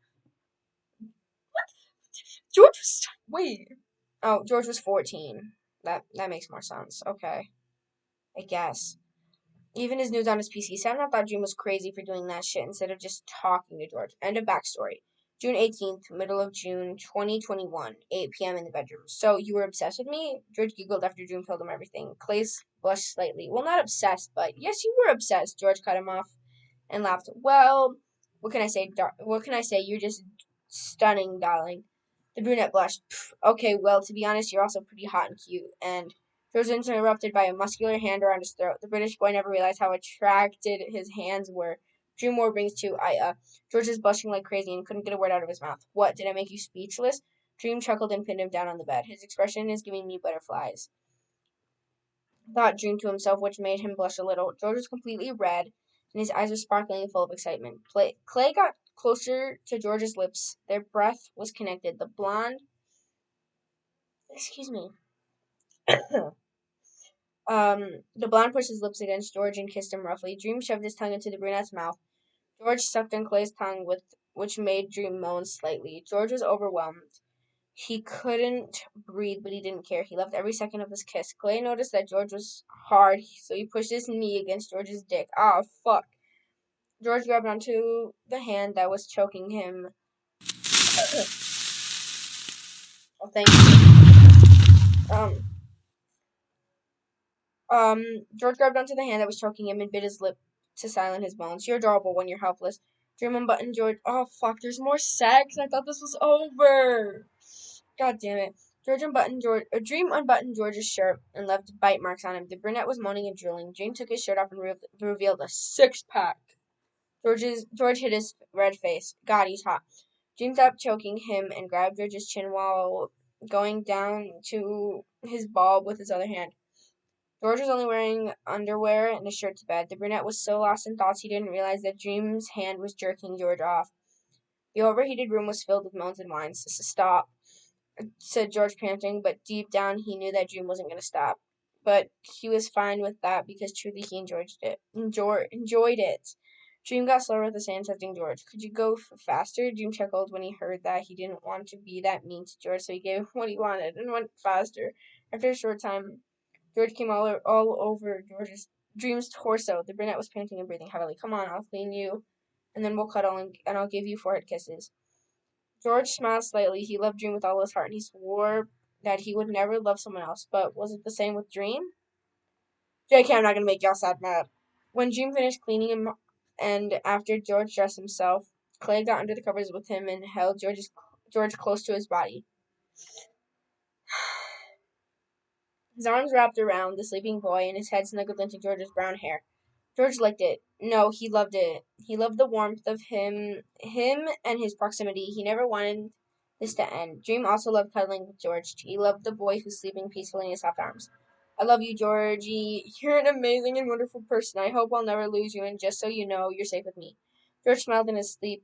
George was... Wait. Oh, George was 14. That makes more sense. Okay. I guess. Even his nudes on his PC. Sam thought Dream was crazy for doing that shit instead of just talking to George. End of backstory. June 18th, middle of June 2021, 8 p.m. in the bedroom. So, you were obsessed with me? George giggled after Dream told him everything. Clay blushed slightly. Well, not obsessed, but yes, you were obsessed. George cut him off and laughed. Well, what can I say? What can I say? You're just stunning, darling. The brunette blushed. Okay, well, to be honest, you're also pretty hot and cute. And George was interrupted by a muscular hand around his throat. The British boy never realized how attracted his hands were. Dream wore rings too. George was blushing like crazy and couldn't get a word out of his mouth. What, did I make you speechless? Dream chuckled and pinned him down on the bed. His expression is giving me butterflies, thought Dream to himself, which made him blush a little. George was completely red, and his eyes were sparkling and full of excitement. Clay got closer to George's lips. Their breath was connected. The blonde pushed his lips against George and kissed him roughly. Dream shoved his tongue into the brunette's mouth. George sucked on Clay's tongue, which made Dream moan slightly. George was overwhelmed. He couldn't breathe, but he didn't care. He loved every second of his kiss. Clay noticed that George was hard, so he pushed his knee against George's dick. Oh, fuck. George grabbed onto the hand that was choking him. Oh, thank you. George grabbed onto the hand that was choking him and bit his lip to silence his moans. You're adorable when you're helpless. Dream unbuttoned George. Oh, fuck, there's more sex. I thought this was over. God damn it. Dream unbuttoned George's shirt and left bite marks on him. The brunette was moaning and drooling. Dream took his shirt off and revealed a six-pack. George hid his red face. God, he's hot. Dream stopped choking him and grabbed George's chin while going down to his bulb with his other hand. George was only wearing underwear and a shirt to bed. The brunette was so lost in thoughts he didn't realize that Dream's hand was jerking George off. The overheated room was filled with moans and whines. Stop, said George, panting, but deep down he knew that Dream wasn't going to stop. But he was fine with that because truly he enjoyed it. Dream got slower with his hand testing George. Could you go faster? Dream chuckled when he heard that. He didn't want to be that mean to George, so he gave him what he wanted and went faster. After a short time, George came all over Dream's torso. The brunette was panting and breathing heavily. Come on, I'll clean you, and then we'll cuddle, and I'll give you forehead kisses. George smiled slightly. He loved Dream with all his heart, and he swore that he would never love someone else. But was it the same with Dream? JK, I'm not going to make y'all sad mad. When Dream finished cleaning him, and after George dressed himself, Clay got under the covers with him and held George close to his body. His arms wrapped around the sleeping boy, and his head snuggled into George's brown hair. George liked it. No, he loved it. He loved the warmth of him and his proximity. He never wanted this to end. Dream also loved cuddling with George. He loved the boy who's sleeping peacefully in his soft arms. I love you, Georgie. You're an amazing and wonderful person. I hope I'll never lose you, and just so you know, you're safe with me. George smiled in his sleep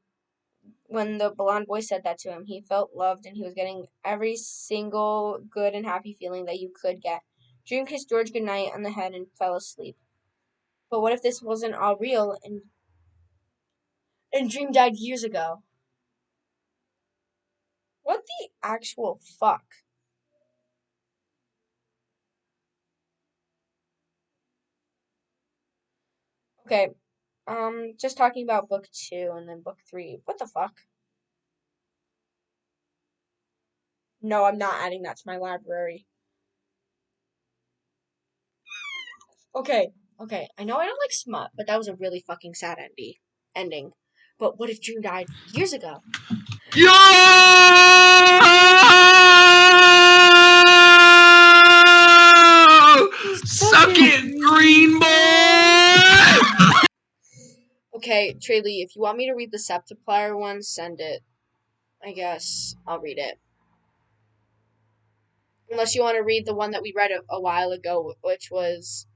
when the blonde boy said that to him. He felt loved, and he was getting every single good and happy feeling that you could get. Dream kissed George goodnight on the head and fell asleep. But what if this wasn't all real and Dream died years ago? What the actual fuck? Okay, just talking about book 2 and then book 3. What the fuck? No, I'm not adding that to my library. Okay, okay. I know I don't like smut, but that was a really fucking sad ending. But what if Dream died years ago? Yo! Suck it, green boy! Okay, Trey if you want me to read the Septiplier one, send it. I guess I'll read it. Unless you want to read the one that we read a while ago, which was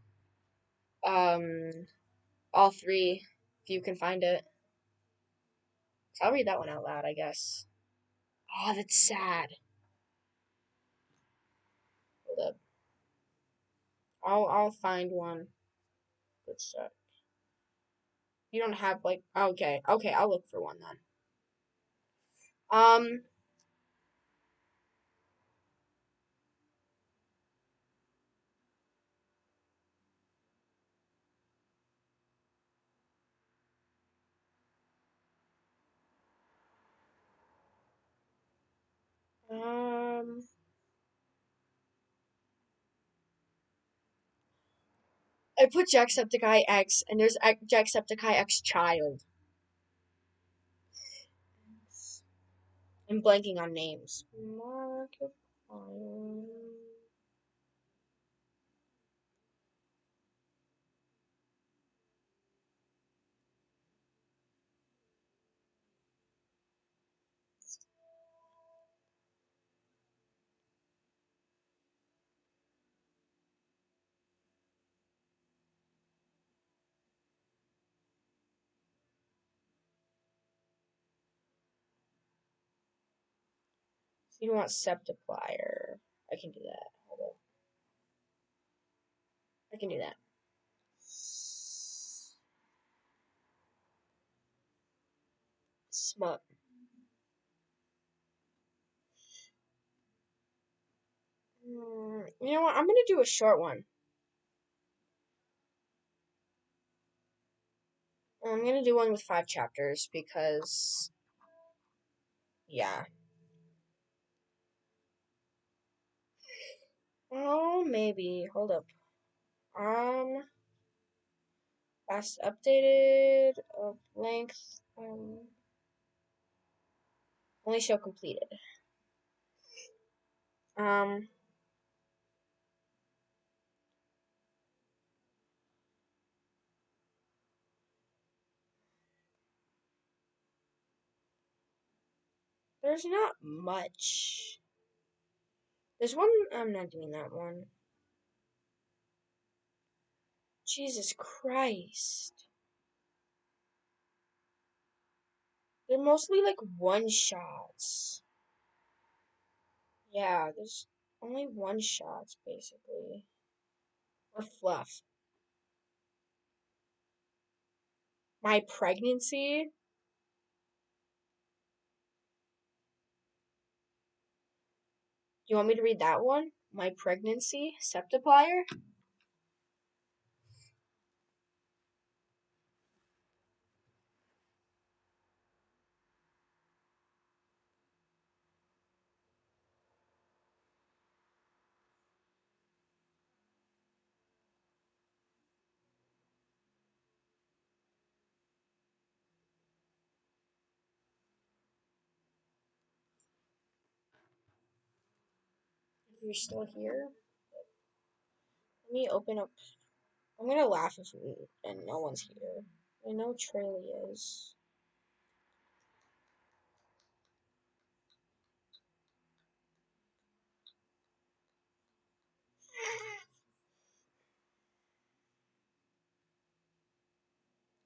all 3, if you can find it. So I'll read that one out loud, I guess. Oh, that's sad. Hold up. I'll find one. Good stuff. You don't have like okay, I'll look for one then. Um um I put Jacksepticeye X and there's Jacksepticeye X child. I'm blanking on names. Markiplier. You don't want Septiplier. I can do that. Hold up. I can do that. Smut. You know what? I'm gonna do a short one. I'm gonna do one with 5 chapters because, yeah. Oh, maybe. Hold up. Last updated of length. Only show completed. Um, there's not much. There's one. I'm not doing that one. Jesus Christ. They're mostly like one shots. Yeah, there's only one shots basically. Or fluff. My pregnancy. You want me to read that one? My pregnancy. Septiplier. If you're still here, let me open up. I'm gonna laugh if and no one's here. I know Traley is.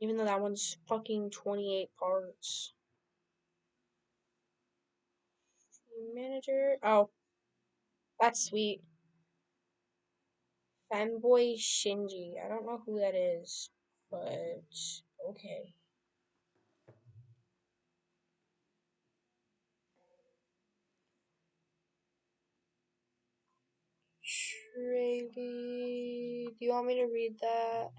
Even though that one's fucking 28 parts. Manager. Oh, that's sweet. Fanboy Shinji. I don't know who that is, but okay. Trady. Do you want me to read that?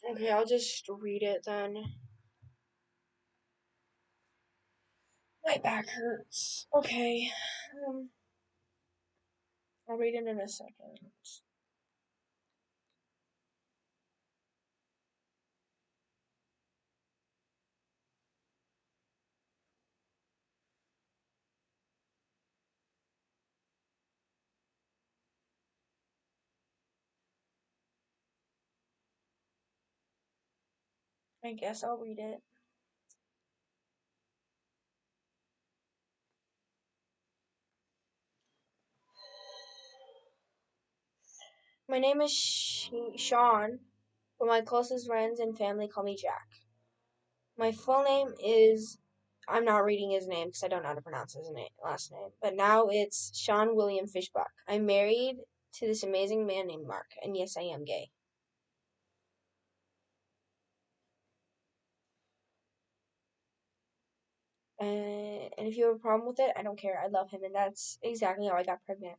Okay, I'll just read it then. My back hurts. Okay. I'll read it in a second. I guess I'll read it. My name is Sean, but my closest friends and family call me Jack. My full name is. I'm not reading his name because I don't know how to pronounce his last name. But now it's Sean William Fishbach. I'm married to this amazing man named Mark, and yes, I am gay. And if you have a problem with it, I don't care. I love him, and that's exactly how I got pregnant.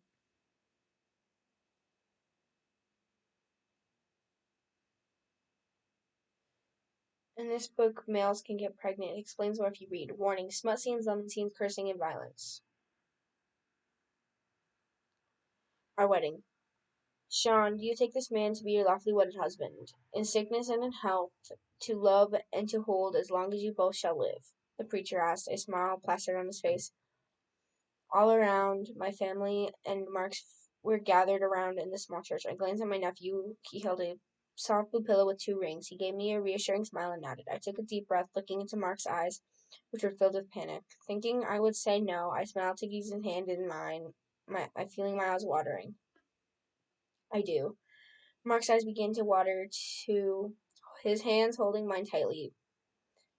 In this book, males can get pregnant. It explains what if you read. Warning, smut scenes, lemon scenes, cursing, and violence. Our wedding. Sean, do you take this man to be your lawfully wedded husband, in sickness and in health, to love and to hold as long as you both shall live? The preacher asked, a smile plastered on his face. All around, my family and Mark's were gathered around in the small church. I glanced at my nephew. He held a soft blue pillow with 2 rings. He gave me a reassuring smile and nodded. I took a deep breath, looking into Mark's eyes, which were filled with panic. Thinking I would say no, I smiled, took his hand in mine, feeling my eyes watering. I do. Mark's eyes began to water too, his hands holding mine tightly.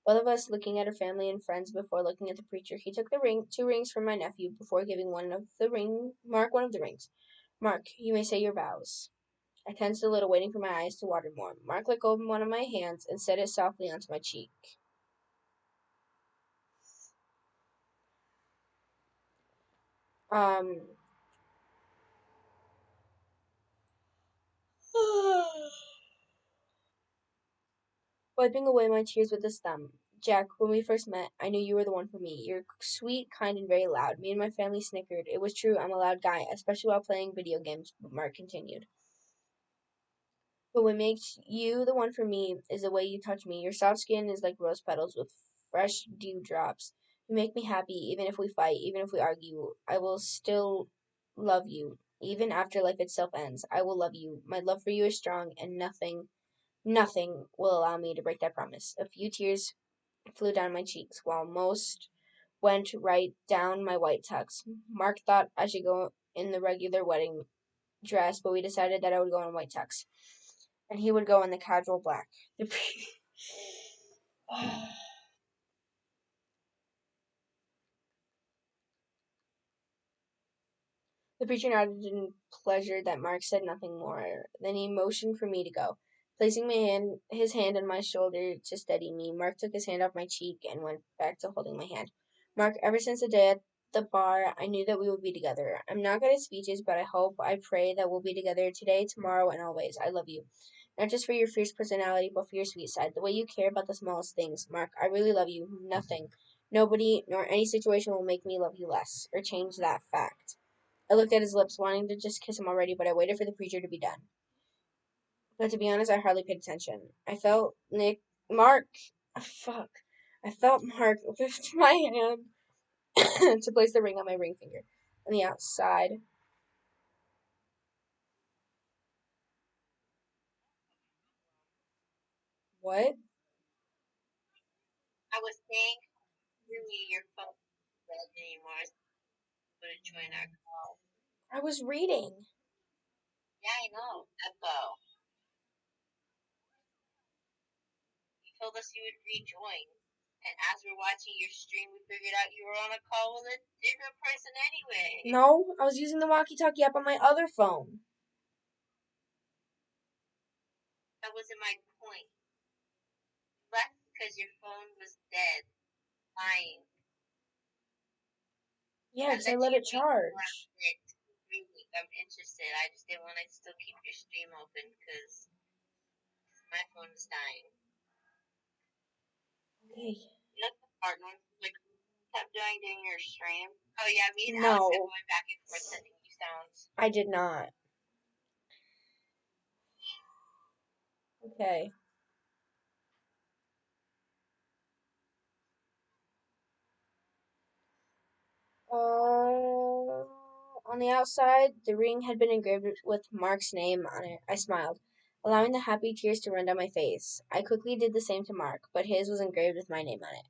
Both of us looking at our family and friends before looking at the preacher. He took the 2 rings from my nephew before giving Mark one of the rings. Mark, you may say your vows. I tensed a little, waiting for my eyes to water more. Mark let go of one of my hands and set it softly onto my cheek. Wiping away my tears with his thumb. Jack, when we first met, I knew you were the one for me. You're sweet, kind, and very loud. Me and my family snickered. It was true, I'm a loud guy, especially while playing video games, Mark continued. But what makes you the one for me is the way you touch me. Your soft skin is like rose petals with fresh dewdrops. You make me happy, even if we fight, even if we argue. I will still love you. Even after life itself ends, I will love you. My love for you is strong, and nothing will allow me to break that promise. A few tears flew down my cheeks, while most went right down my white tux. Mark thought I should go in the regular wedding dress, but we decided that I would go in white tux, and he would go in the casual black. The preacher nodded in pleasure that Mark said nothing more. Then he motioned for me to go. Placing his hand on my shoulder to steady me, Mark took his hand off my cheek and went back to holding my hand. Mark, ever since the day at the bar, I knew that we would be together. I'm not good at speeches, but I pray that we'll be together today, tomorrow, and always. I love you. Not just for your fierce personality, but for your sweet side. The way you care about the smallest things. Mark, I really love you. Nothing, nobody, nor any situation will make me love you less, or change that fact. I looked at his lips, wanting to just kiss him already, but I waited for the preacher to be done. But to be honest, I hardly paid attention. I felt Mark, fuck. I felt Mark lift my hand to place the ring on my ring finger. On the outside, what? I was saying, really, your phone doesn't anymore. So I'm gonna join our call. I was reading. Yeah, I know. Echo. You told us you would rejoin. And as we're watching your stream, we figured out you were on a call with a different person anyway. No, I was using the walkie-talkie app on my other phone. That wasn't my point. You left because your phone was dead. Lying. Yeah, because I let it charge. I'm interested. I just didn't want to still keep your stream open because my phone is dying. Okay. You know the partner like kept doing during your stream? Oh yeah, me and No. Alex kept going back and forth sending you sounds. I did not. Okay. On the outside, the ring had been engraved with Mark's name on it. I smiled, allowing the happy tears to run down my face. I quickly did the same to Mark, but his was engraved with my name on it.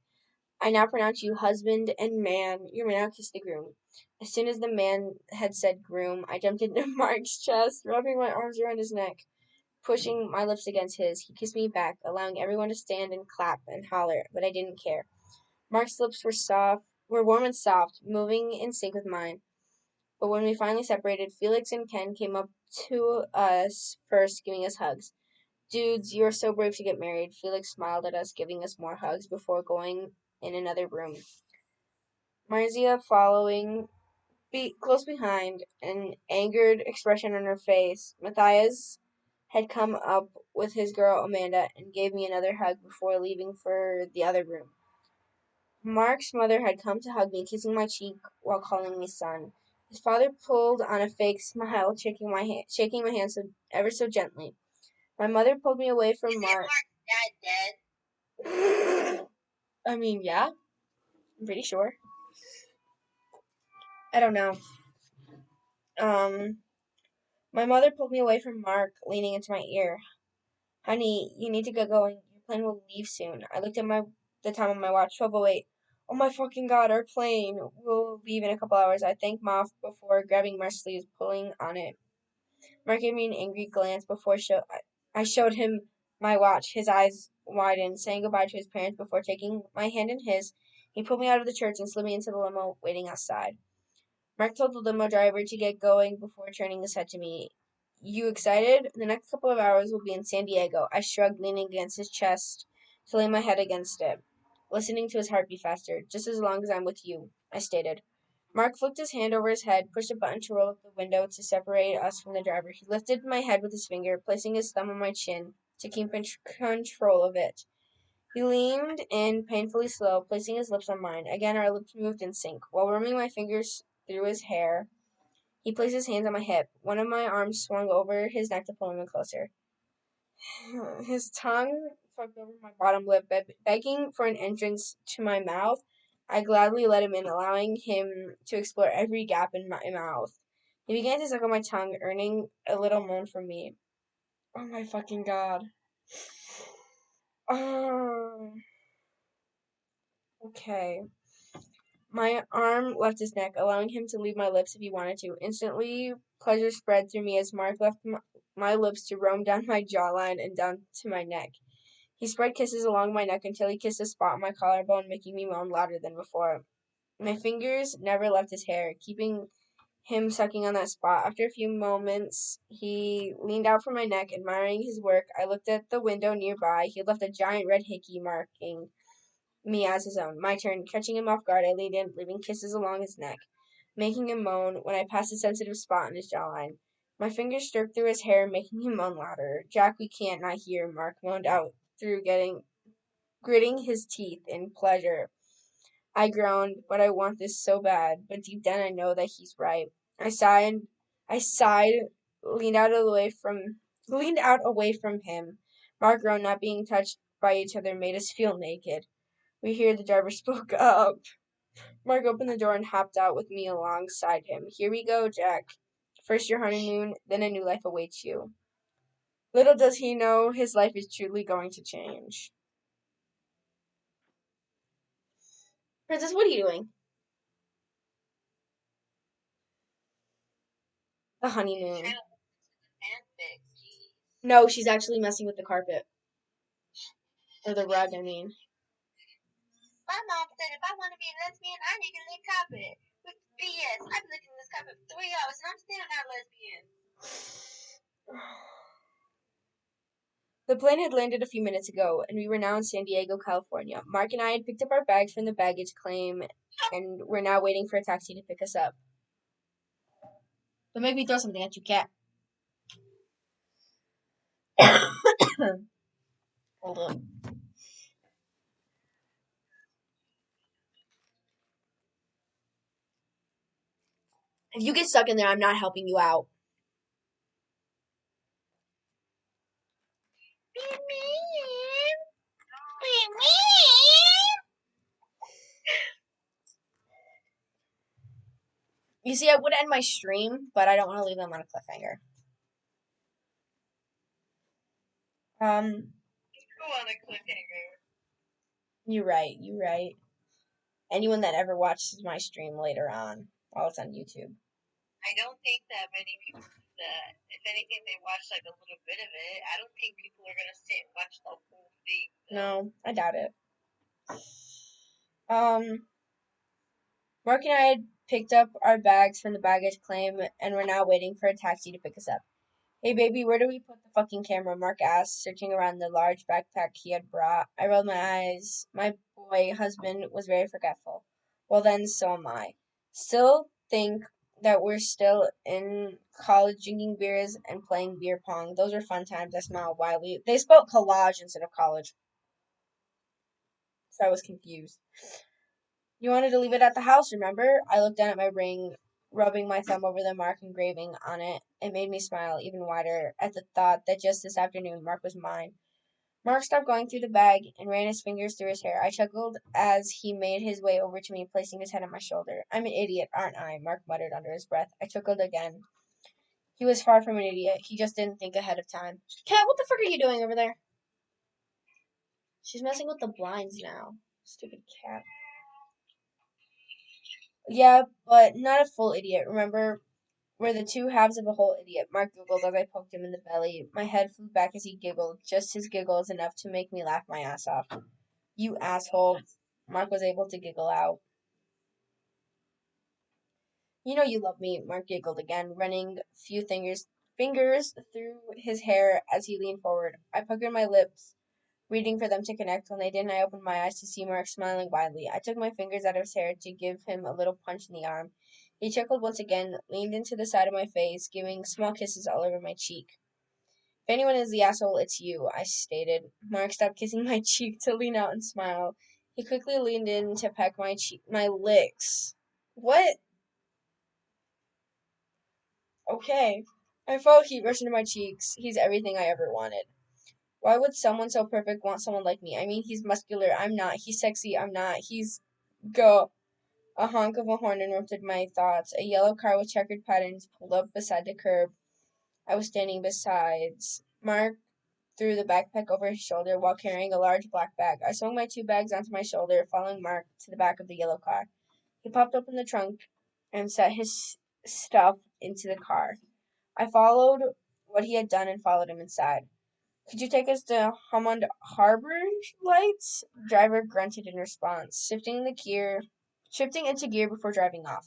I now pronounce you husband and man. You may now kiss the groom. As soon as the man had said groom, I jumped into Mark's chest, rubbing my arms around his neck, pushing my lips against his. He kissed me back, allowing everyone to stand and clap and holler, but I didn't care. Mark's lips were warm and soft, moving in sync with mine. But when we finally separated, Felix and Ken came up to us first, giving us hugs. Dudes, you are so brave to get married. Felix smiled at us, giving us more hugs before going in another room. Marzia following close behind, an angered expression on her face. Matthias had come up with his girl Amanda and gave me another hug before leaving for the other room. Mark's mother had come to hug me, kissing my cheek while calling me son. His father pulled on a fake smile, shaking my hand ever so gently. My mother pulled me away from Mark. Mark's dad dead? I mean, yeah. I'm pretty sure. I don't know. My mother pulled me away from Mark, leaning into my ear. Honey, you need to get going. Your plane will leave soon. I looked at the time on my watch, 12:08. Oh my fucking god, our plane will leave in a couple hours. I thanked Moff before grabbing Mark's sleeves, pulling on it. Mark gave me an angry glance before I showed him my watch. His eyes widened, saying goodbye to his parents before taking my hand in his. He pulled me out of the church and slid me into the limo waiting outside. Mark told the limo driver to get going before turning his head to me. You excited? The next couple of hours will be in San Diego. I shrugged, leaning against his chest to lay my head against it, listening to his heartbeat faster. Just as long as I'm with you, I stated. Mark flicked his hand over his head, pushed a button to roll up the window to separate us from the driver. He lifted my head with his finger, placing his thumb on my chin to keep control of it. He leaned in, painfully slow, placing his lips on mine. Again, our lips moved in sync. While running my fingers through his hair, he placed his hands on my hip. One of my arms swung over his neck to pull him in closer. His tongue fucked over my bottom lip, begging for an entrance to my mouth. I gladly let him in, allowing him to explore every gap in my mouth. He began to suck on my tongue, earning a little moan from me. Oh my fucking god. Okay. My arm left his neck, allowing him to leave my lips if he wanted to. Instantly, pleasure spread through me as Mark left my lips to roam down my jawline and down to my neck. He spread kisses along my neck until he kissed a spot on my collarbone, making me moan louder than before. My fingers never left his hair, keeping him sucking on that spot. After a few moments, he leaned out from my neck, admiring his work. I looked at the window nearby. He had left a giant red hickey marking me as his own. My turn. Catching him off guard, I leaned in, leaving kisses along his neck, making him moan when I passed a sensitive spot on his jawline. My fingers stroked through his hair, making him moan louder. Jack, we can't not hear, Mark moaned out through gritting his teeth in pleasure. I groaned, but I want this so bad. But deep down I know that he's right. I sighed, leaned out away from him. Mark groaned, not being touched by each other made us feel naked. We hear the driver spoke up. Mark opened the door and hopped out with me alongside him. Here we go, Jack. First your honeymoon, then a new life awaits you. Little does he know his life is truly going to change. Princess, what are you doing? The honeymoon. Fanfic. No, she's actually messing with the carpet. Or the rug, I mean. My mom said if I want to be a lesbian, I need to lick carpet. BS. I've been licking this carpet for 3 hours and I'm still not lesbian. The plane had landed a few minutes ago, and we were now in San Diego, California. Mark and I had picked up our bags from the baggage claim, and we're now waiting for a taxi to pick us up. Don't make me throw something at you, cat. Hold on. If you get stuck in there, I'm not helping you out. You see, I would end my stream, but I don't want to leave them on a cliffhanger. Go on a cliffhanger. You're right. Anyone that ever watches my stream later on, while it's on YouTube. I don't think that many people do that. If anything, they watch like a little bit of it. I don't think people are gonna sit and watch the whole thing. No, I doubt it. Mark and I had picked up our bags from the baggage claim, and we're now waiting for a taxi to pick us up. Hey baby, where do we put the fucking camera? Mark asked, searching around the large backpack he had brought. I rolled my eyes. My boy husband was very forgetful. Well then, so am I. Still think that we're still in college drinking beers and playing beer pong. Those are fun times. I smiled wildly. They spelled collage instead of college. So I was confused. You wanted to leave it at the house, remember? I looked down at my ring, rubbing my thumb over the Mark engraving on it. It made me smile even wider at the thought that just this afternoon Mark was mine. Mark stopped going through the bag and ran his fingers through his hair. I chuckled as he made his way over to me, placing his head on my shoulder. I'm an idiot, aren't I? Mark muttered under his breath. I chuckled again. He was far from an idiot. He just didn't think ahead of time. Cat, what the fuck are you doing over there? She's messing with the blinds now. Stupid cat. Yeah, but not a full idiot. Remember, we're the two halves of a whole idiot. Mark giggled as I poked him in the belly. My head flew back as he giggled. Just his giggle is enough to make me laugh my ass off. You asshole. Mark was able to giggle out. You know you love me, Mark giggled again, running few fingers through his hair as he leaned forward. I puckered my lips, waiting for them to connect. When they didn't, I opened my eyes to see Mark smiling widely. I took my fingers out of his hair to give him a little punch in the arm. He chuckled once again, leaned into the side of my face, giving small kisses all over my cheek. If anyone is the asshole, it's you, I stated. Mark stopped kissing my cheek to lean out and smile. He quickly leaned in to peck my lips. What? Okay. I felt heat rush into my cheeks. He's everything I ever wanted. Why would someone so perfect want someone like me? I mean, he's muscular. I'm not. He's sexy. I'm not. He's go. A honk of a horn interrupted my thoughts. A yellow car with checkered patterns pulled up beside the curb I was standing beside. Mark threw the backpack over his shoulder while carrying a large black bag. I swung my two bags onto my shoulder, following Mark to the back of the yellow car. He popped open the trunk and set his stuff into the car. I followed what he had done and followed him inside. Could you take us to Hammond Harbor Lights? Driver grunted in response, shifting into gear before driving off.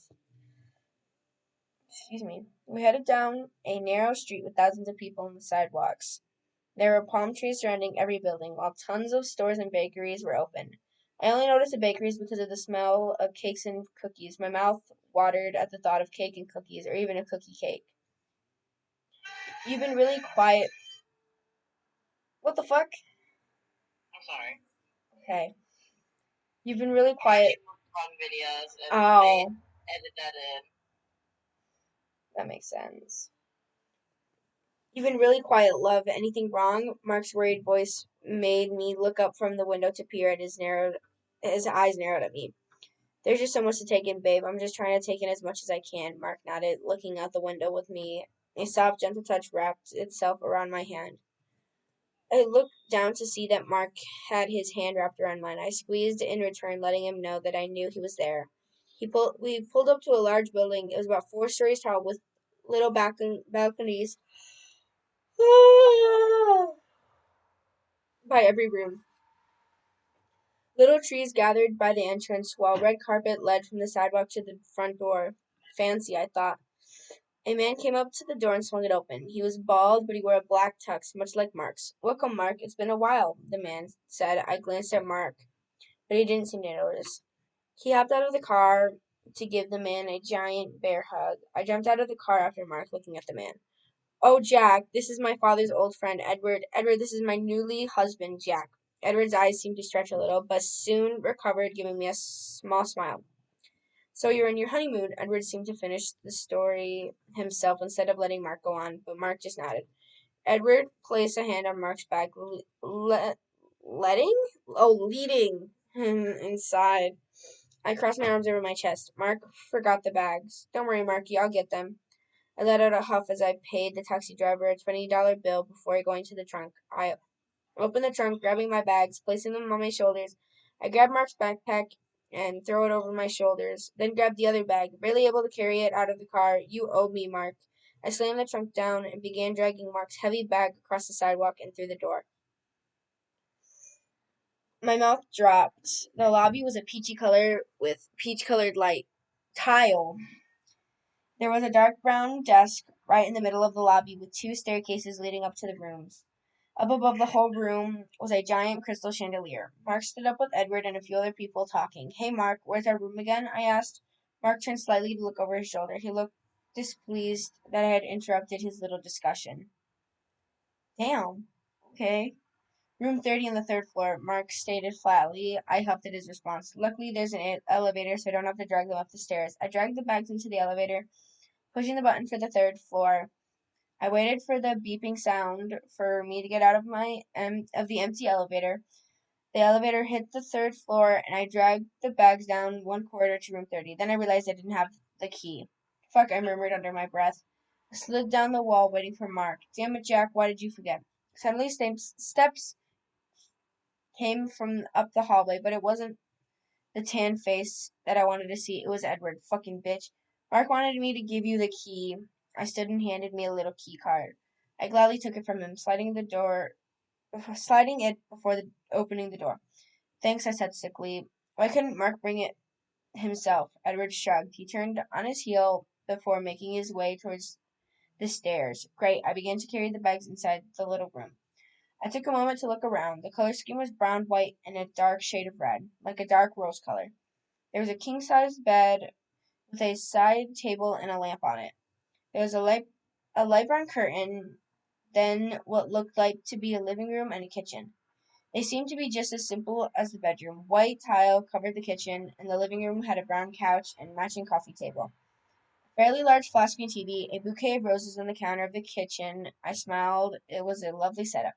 Excuse me. We headed down a narrow street with thousands of people on the sidewalks. There were palm trees surrounding every building, while tons of stores and bakeries were open. I only noticed the bakeries because of the smell of cakes and cookies. My mouth watered at the thought of cake and cookies, or even a cookie cake. You've been really quiet. What the fuck? I'm sorry. Okay. You've been really quiet. Fun videos and Oh, they edit that in. that makes sense. You've been really quiet, love. Anything wrong? Mark's worried voice made me look up from the window to peer at his eyes narrowed at me. There's just so much to take in, babe. I'm just trying to take in as much as I can, Mark nodded, looking out the window with me. A soft, gentle touch wrapped itself around my hand. I looked down to see that Mark had his hand wrapped around mine. I squeezed in return, letting him know that I knew he was there. We pulled up to a large building. It was about 4 stories tall with little balconies by every room. Little trees gathered by the entrance, while red carpet led from the sidewalk to the front door. Fancy, I thought. A man came up to the door and swung it open. He was bald, but he wore a black tux, much like Mark's. Welcome, Mark. It's been a while, the man said. I glanced at Mark, but he didn't seem to notice. He hopped out of the car to give the man a giant bear hug. I jumped out of the car after Mark, looking at the man. Oh, Jack, this is my father's old friend, Edward. Edward, this is my newly husband, Jack. Edward's eyes seemed to stretch a little, but soon recovered, giving me a small smile. So you're in your honeymoon. Edward seemed to finish the story himself instead of letting Mark go on, but Mark just nodded. Edward placed a hand on Mark's back, leading him inside. I crossed my arms over my chest. Mark forgot the bags. Don't worry, Marky, I'll get them. I let out a huff as I paid the taxi driver a $20 bill before going to the trunk. I opened the trunk, grabbing my bags, placing them on my shoulders. I grabbed Mark's backpack and threw it over my shoulders, then grabbed the other bag, barely able to carry it out of the car. You owe me, Mark. I slammed the trunk down and began dragging Mark's heavy bag across the sidewalk and through the door. My mouth dropped. The lobby was a peachy color with peach-colored light tile. There was a dark brown desk right in the middle of the lobby with 2 staircases leading up to the rooms. Up above the whole room was a giant crystal chandelier. Mark stood up with Edward and a few other people talking. Hey, Mark, where's our room again? I asked. Mark turned slightly to look over his shoulder. He looked displeased that I had interrupted his little discussion. Damn. Okay. Room 30 on the 3rd floor, Mark stated flatly. I huffed at his response. Luckily, there's an elevator, so I don't have to drag them up the stairs. I dragged the bags into the elevator, pushing the button for the 3rd floor. I waited for the beeping sound for me to get out of the empty elevator. The elevator hit the 3rd floor, and I dragged the bags down 1 corridor to room 30. Then I realized I didn't have the key. Fuck, I murmured under my breath. I slid down the wall, waiting for Mark. Damn it, Jack, why did you forget? Suddenly, steps came from up the hallway, but it wasn't the tan face that I wanted to see. It was Edward. Fucking bitch. Mark wanted me to give you the key. I stood and handed me a little key card. I gladly took it from him, sliding it before opening the door. Thanks, I said sickly. Why couldn't Mark bring it himself? Edward shrugged. He turned on his heel before making his way towards the stairs. Great. I began to carry the bags inside the little room. I took a moment to look around. The color scheme was brown, white, and a dark shade of red, like a dark rose color. There was a king-sized bed with a side table and a lamp on it. There was a light brown curtain, then what looked like to be a living room and a kitchen. They seemed to be just as simple as the bedroom. White tile covered the kitchen, and the living room had a brown couch and matching coffee table. A fairly large flat-screen TV, a bouquet of roses on the counter of the kitchen. I smiled. It was a lovely setup.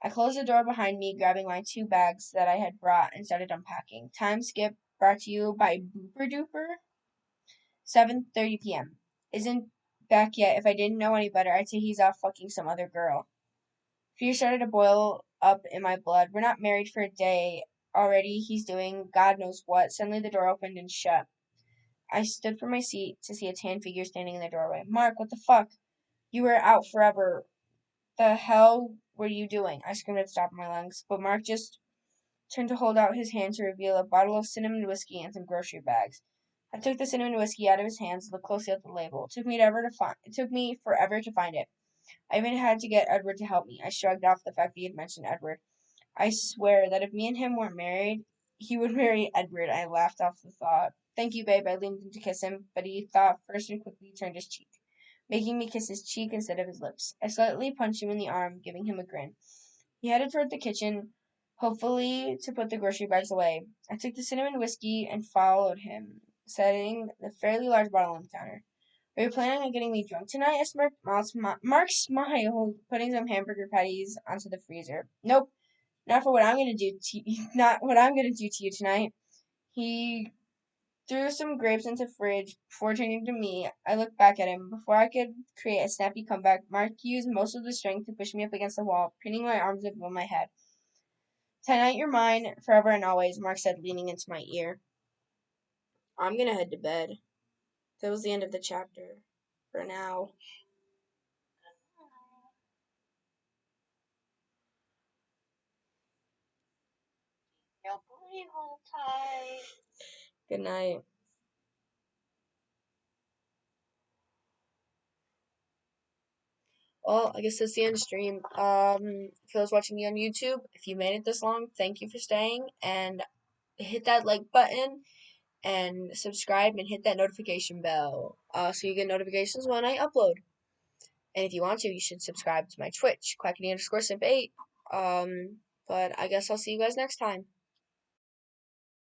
I closed the door behind me, grabbing my 2 bags that I had brought, and started unpacking. Time skip brought to you by Booper Duper. 7:30 p.m. Isn't back yet. If I didn't know any better, I'd say he's off fucking some other girl. Fear started to boil up in my blood. We're not married for a day. Already he's doing God knows what. Suddenly the door opened and shut. I stood from my seat to see a tan figure standing in the doorway. Mark, what the fuck? You were out forever. The hell were you doing? I screamed at the top of my lungs, but Mark just turned to hold out his hand to reveal a bottle of cinnamon whiskey and some grocery bags. I took the cinnamon whiskey out of his hands and looked closely at the label. It took me forever to find it. I even had to get Edward to help me. I shrugged off the fact that he had mentioned Edward. I swear that if me and him weren't married, he would marry Edward. I laughed off the thought. Thank you, babe. I leaned in to kiss him, but he thought first and quickly turned his cheek, making me kiss his cheek instead of his lips. I slightly punched him in the arm, giving him a grin. He headed toward the kitchen, hopefully to put the grocery bags away. I took the cinnamon whiskey and followed him, setting the fairly large bottle on the counter. Are you planning on getting me drunk tonight? I smirked. Mark smiled, putting some hamburger patties onto the freezer. Nope, not for what I'm gonna do to not what I'm gonna do to you tonight. He threw some grapes into the fridge before turning to me. I looked back at him. Before I could create a snappy comeback, Mark used most of the strength to push me up against the wall, pinning my arms above my head. Tonight you're mine, forever and always, Mark said, leaning into my ear. I'm gonna head to bed. That was the end of the chapter. For now. Your booty hold tight. Good night. Well, I guess that's the end of stream. If you was watching me on YouTube, if you made it this long, thank you for staying, and hit that like button and subscribe and hit that notification bell so you get notifications when I upload. And if you want to, you should subscribe to my Twitch, Quackity_Simp8. But I guess I'll see you guys next time.